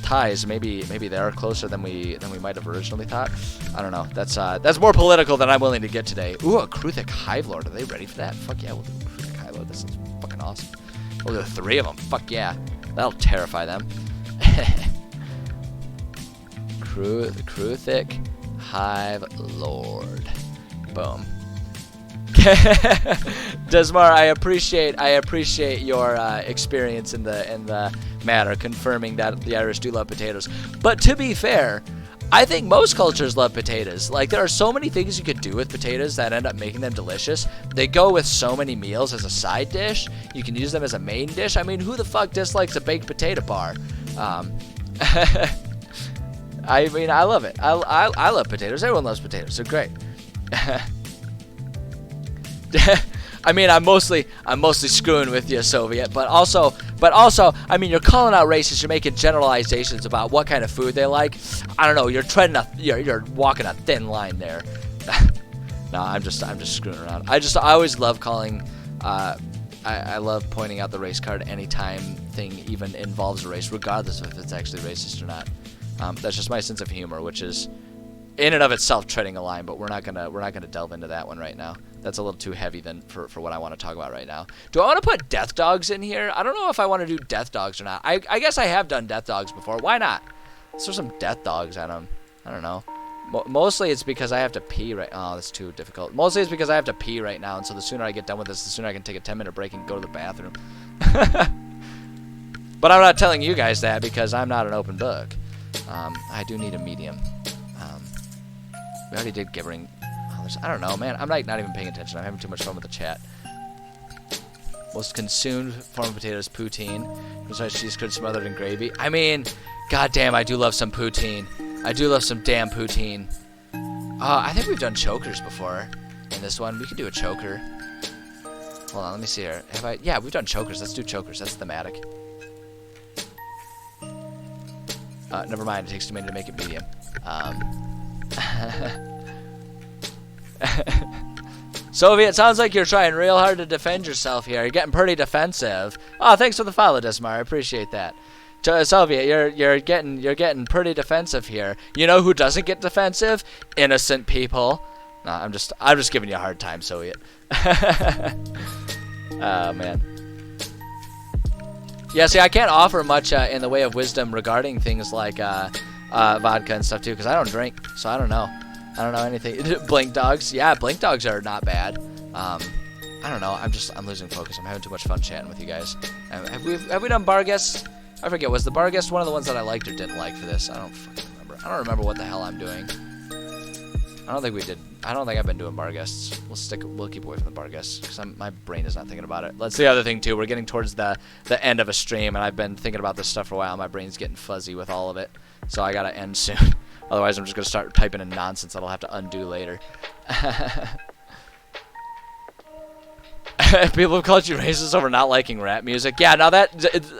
ties, maybe they are closer than we might have originally thought. I don't know. That's more political than I'm willing to get today. Ooh, a Kruthic Hive Lord. Are they ready for that? Fuck yeah, we'll do a Kruthic Hive Lord. This is fucking awesome. We'll do 3 of them. Fuck yeah, that'll terrify them. Kruthic Hive Lord. Boom. Desmar, I appreciate your experience in the matter, confirming that the Irish do love potatoes. But to be fair, I think most cultures love potatoes. Like, there are so many things you could do with potatoes that end up making them delicious. They go with so many meals as a side dish. You can use them as a main dish. I mean, who the fuck dislikes a baked potato bar? I mean, I love it. I love potatoes. Everyone loves potatoes. They're great. I mean, I'm mostly screwing with you, Soviet, but also, I mean, you're calling out races. You're making generalizations about what kind of food they like. I don't know. You're you're walking a thin line there. No, I'm just screwing around. I always love calling. I love pointing out the race card anytime thing even involves a race, regardless of if it's actually racist or not. That's just my sense of humor, which is in and of itself treading a line, but we're not gonna delve into that one right now. That's a little too heavy for what I want to talk about right now. Do I want to put death dogs in here? I don't know if I want to do death dogs or not. I guess I have done death dogs before. Why not? Let's throw some death dogs at them. I don't know. Mostly it's because I have to pee right. Oh, that's too difficult. Mostly it's because I have to pee right now, and so the sooner I get done with this, the sooner I can take a 10-minute break and go to the bathroom. But I'm not telling you guys that because I'm not an open book. I do need a medium. We already did Gibbering. Oh, I don't know, man. I'm not even paying attention. I'm having too much fun with the chat. Most consumed form of potatoes, poutine. Besides cheese curd smothered in gravy. I mean, goddamn, I do love some poutine. I do love some damn poutine. I think we've done chokers before in this one. We could do a choker. Hold on, let me see here. Yeah, we've done chokers. Let's do chokers. That's thematic. Never mind. It takes too many to make it medium. Soviet, sounds like you're trying real hard to defend yourself here. You're getting pretty defensive. Oh, thanks for the follow, Desmar. I appreciate that. Soviet, you're getting pretty defensive here. You know who doesn't get defensive? Innocent people. No, I'm just giving you a hard time, Soviet. Oh man. Yeah, see, I can't offer much in the way of wisdom regarding things like vodka and stuff too, because I don't drink, so I don't know. I don't know anything. Blink dogs, yeah, blink dogs are not bad. I don't know. I'm losing focus. I'm having too much fun chatting with you guys. Have we done bar guests? I forget. Was the bar guest one of the ones that I liked or didn't like for this? I don't fucking remember. I don't remember what the hell I'm doing. I don't think we did. I don't think I've been doing bar guests. We'll keep away from the bar guests because my brain is not thinking about it. That's the other thing too. We're getting towards the end of a stream, and I've been thinking about this stuff for a while. My brain's getting fuzzy with all of it, so I gotta end soon. Otherwise, I'm just gonna start typing in nonsense that I'll have to undo later. People have called you racist over not liking rap music. Yeah, now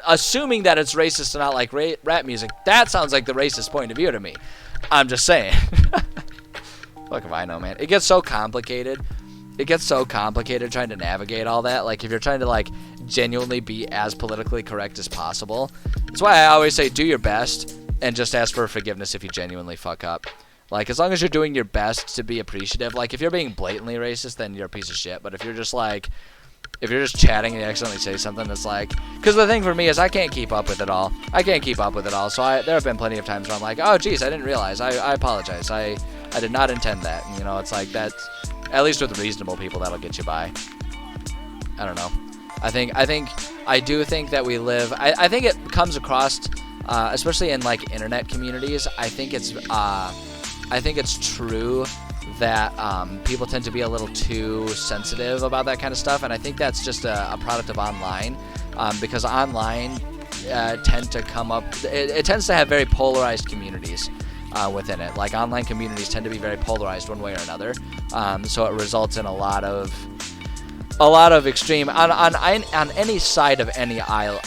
assuming that it's racist to not like rap music, that sounds like the racist point of view to me. I'm just saying. Fuck if I know, man. It gets so complicated. It gets so complicated trying to navigate all that. Like, if you're trying to, like, genuinely be as politically correct as possible. That's why I always say do your best and just ask for forgiveness if you genuinely fuck up. Like, as long as you're doing your best to be appreciative. Like, if you're being blatantly racist, then you're a piece of shit. But if you're just, like, if you're just chatting and you accidentally say something that's like... Because the thing for me is I can't keep up with it all. So there have been plenty of times where I'm like, oh, geez, I didn't realize. I apologize. I did not intend that. And, you know, it's like that... At least with reasonable people, that'll get you by. I don't know. I do think that we live... I think it comes across, especially in, like, internet communities, I think it's true that people tend to be a little too sensitive about that kind of stuff, and I think that's just a product of online, because online tend to come up... It tends to have very polarized communities within it. Like, online communities tend to be very polarized one way or another, so it results in a lot of extreme on any side of any aisle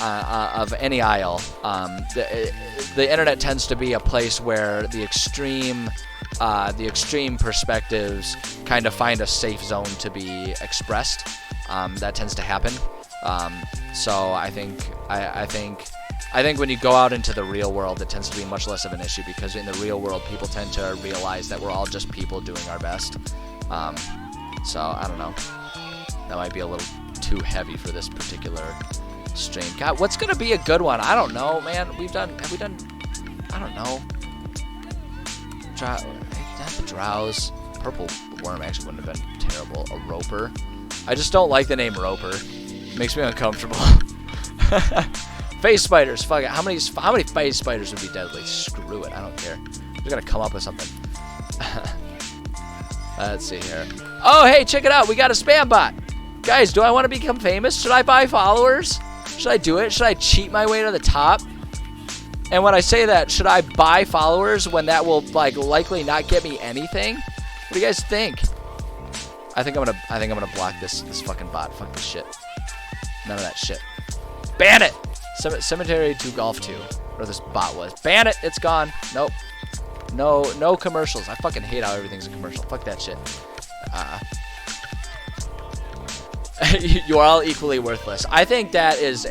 the internet tends to be a place where the extreme perspectives kind of find a safe zone to be expressed. That tends to happen. So I think when you go out into the real world, it tends to be much less of an issue, because in the real world, people tend to realize that we're all just people doing our best. So I don't know. That might be a little too heavy for this particular stream. God, what's gonna be a good one? I don't know, man. Have we done? I don't know. Not the Drowse. Purple Worm actually wouldn't have been terrible. A Roper. I just don't like the name Roper. It makes me uncomfortable. Face spiders. Fuck it. How many face spiders would be deadly? Screw it. I don't care. We gotta come up with something. Let's see here. Oh, hey, check it out. We got a spam bot. Guys, do I want to become famous? Should I buy followers? Should I do it? Should I cheat my way to the top? And when I say that, should I buy followers when that will like likely not get me anything? What do you guys think? I think I'm gonna block this fucking bot. Fuck this shit. None of that shit. Ban it. Cemetery to Golf 2, where this bot was. Ban it. It's gone. Nope. No commercials. I fucking hate how everything's a commercial. Fuck that shit. You are all equally worthless. I think that is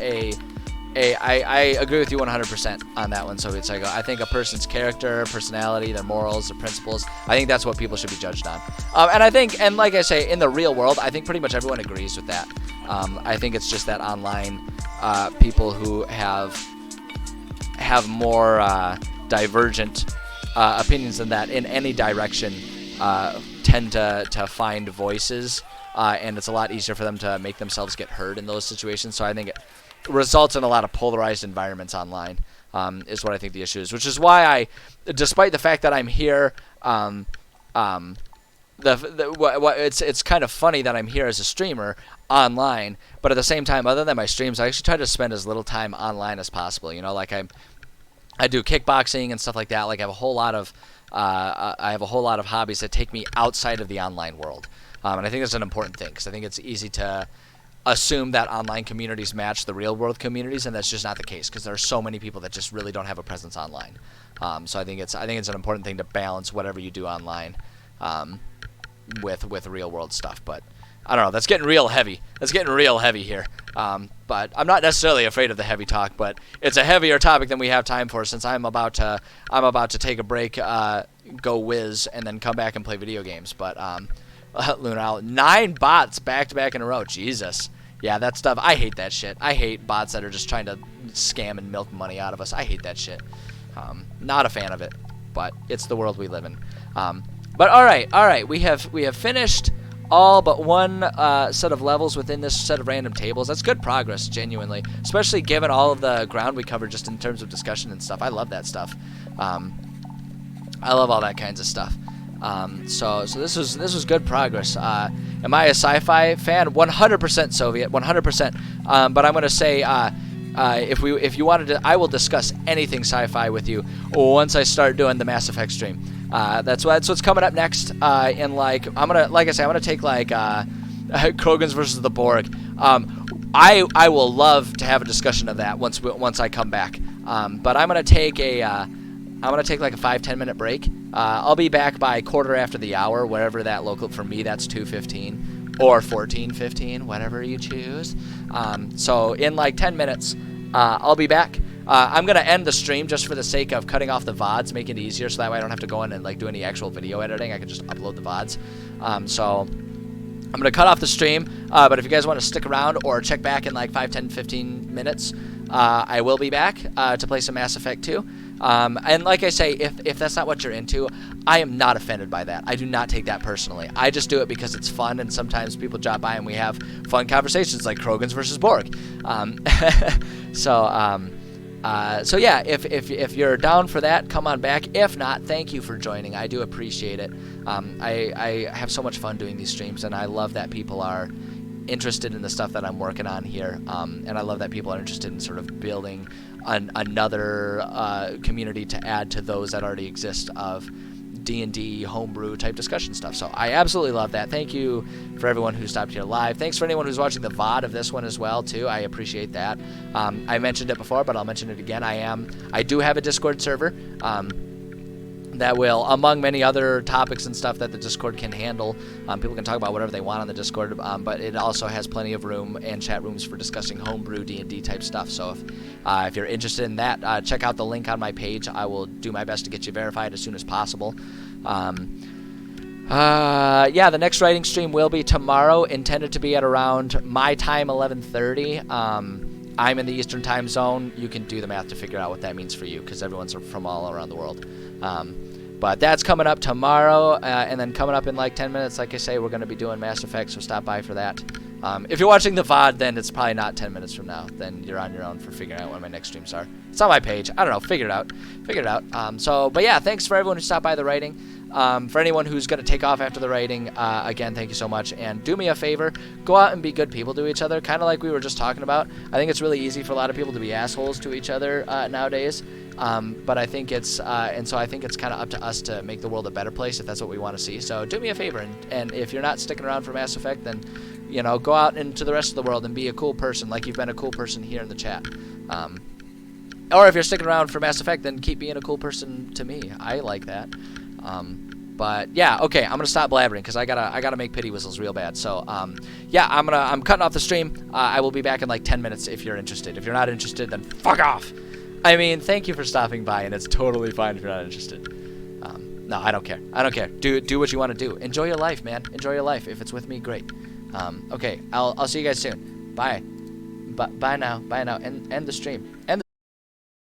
I agree with you 100% on that one. So it's like, I think a person's character, personality, their morals, their principles, I think that's what people should be judged on. And I think, and like I say, in the real world, I think pretty much everyone agrees with that. I think it's just that online people who have more divergent opinions than that in any direction tend to find voices, and it's a lot easier for them to make themselves get heard in those situations. So I think it results in a lot of polarized environments online, is what I think the issue is. Which is why despite the fact that I'm here, it's kind of funny that I'm here as a streamer online, but at the same time, other than my streams, I actually try to spend as little time online as possible. You know, like I do kickboxing and stuff like that. Like I have a whole lot of hobbies that take me outside of the online world, and I think that's an important thing because I think it's easy to assume that online communities match the real world communities, and that's just not the case because there are so many people that just really don't have a presence online. So I think it's an important thing to balance whatever you do online with real world stuff. But I don't know. That's getting real heavy. Here. But I'm not necessarily afraid of the heavy talk, but it's a heavier topic than we have time for since I'm about to take a break, go whiz, and then come back and play video games. But Lunar Owl, 9 bots back to back in a row. Jesus. Yeah, that stuff. I hate that shit. I hate bots that are just trying to scam and milk money out of us. I hate that shit. Not a fan of it, but it's the world we live in. But all right. We have finished all but one set of levels within this set of random tables. That's good progress, genuinely, especially given all of the ground we covered just in terms of discussion and stuff. I love that stuff. I love all that kinds of stuff. So this was good progress. Am I a sci-fi fan? 100% Soviet, 100%. But I'm gonna say if you wanted to, I will discuss anything sci-fi with you once I start doing the Mass Effect stream. That's what's coming up next. I'm gonna take like Krogan's versus the Borg. I will love to have a discussion of that once I come back. But I'm gonna take like a 5-10 minute break. I'll be back by quarter after the hour, wherever that local, for me that's 2:15 or 14:15, whatever you choose. So in like 10 minutes, I'll be back. I'm gonna end the stream just for the sake of cutting off the VODs, making it easier, so that way I don't have to go in and like do any actual video editing. I can just upload the VODs. So I'm gonna cut off the stream. But if you guys want to stick around or check back in like 5, 10, 15 minutes, I will be back to play some Mass Effect 2. And like I say, if that's not what you're into, I am not offended by that. I do not take that personally. I just do it because it's fun, and sometimes people drop by and we have fun conversations like Krogan's versus Borg. So yeah, if you're down for that, come on back. If not, thank you for joining. I do appreciate it. I have so much fun doing these streams, and I love that people are interested in the stuff that I'm working on here, and I love that people are interested in sort of building another community to add to those that already exist of D&D homebrew type discussion stuff. So I absolutely love that. Thank you for everyone who stopped here live. Thanks for anyone who's watching the VOD of this one as well too. I appreciate that. I mentioned it before, but I'll mention it again. I do have a Discord server that will, among many other topics and stuff that the Discord can handle, people can talk about whatever they want on the Discord, but it also has plenty of room and chat rooms for discussing homebrew D&D type stuff. So if you're interested in that, check out the link on my page. I will do my best to get you verified as soon as possible. Yeah, the next writing stream will be tomorrow, intended to be at around my time, 11:30. I'm in the Eastern time zone. You can do the math to figure out what that means for you, because everyone's from all around the world. But that's coming up tomorrow, and then coming up in like 10 minutes, like I say, we're going to be doing Mass Effect, so stop by for that. If you're watching the VOD, then it's probably not 10 minutes from now. Then you're on your own for figuring out when my next streams are. It's on my page. I don't know. Figure it out. But yeah, thanks for everyone who stopped by the writing. For anyone who's going to take off after the writing, again, thank you so much. And do me a favor, go out and be good people to each other, kind of like we were just talking about. I think it's really easy for a lot of people to be assholes to each other nowadays. But I think it's, and so I think it's kind of up to us to make the world a better place if that's what we want to see. So do me a favor, and if you're not sticking around for Mass Effect, then, you know, go out into the rest of the world and be a cool person like you've been a cool person here in the chat. Or if you're sticking around for Mass Effect, then keep being a cool person to me. I like that. But yeah, okay, I'm gonna stop blabbering because I gotta make pity whistles real bad. So yeah, I'm cutting off the stream. I will be back in like 10 minutes if you're interested. If you're not interested, then fuck off. I mean, thank you for stopping by, and it's totally fine if you're not interested. No, I don't care. I don't care. Do what you want to do. Enjoy your life, man. Enjoy your life. If it's with me, great. Okay, I'll see you guys soon. Bye. Bye now. Bye now. End the stream. End the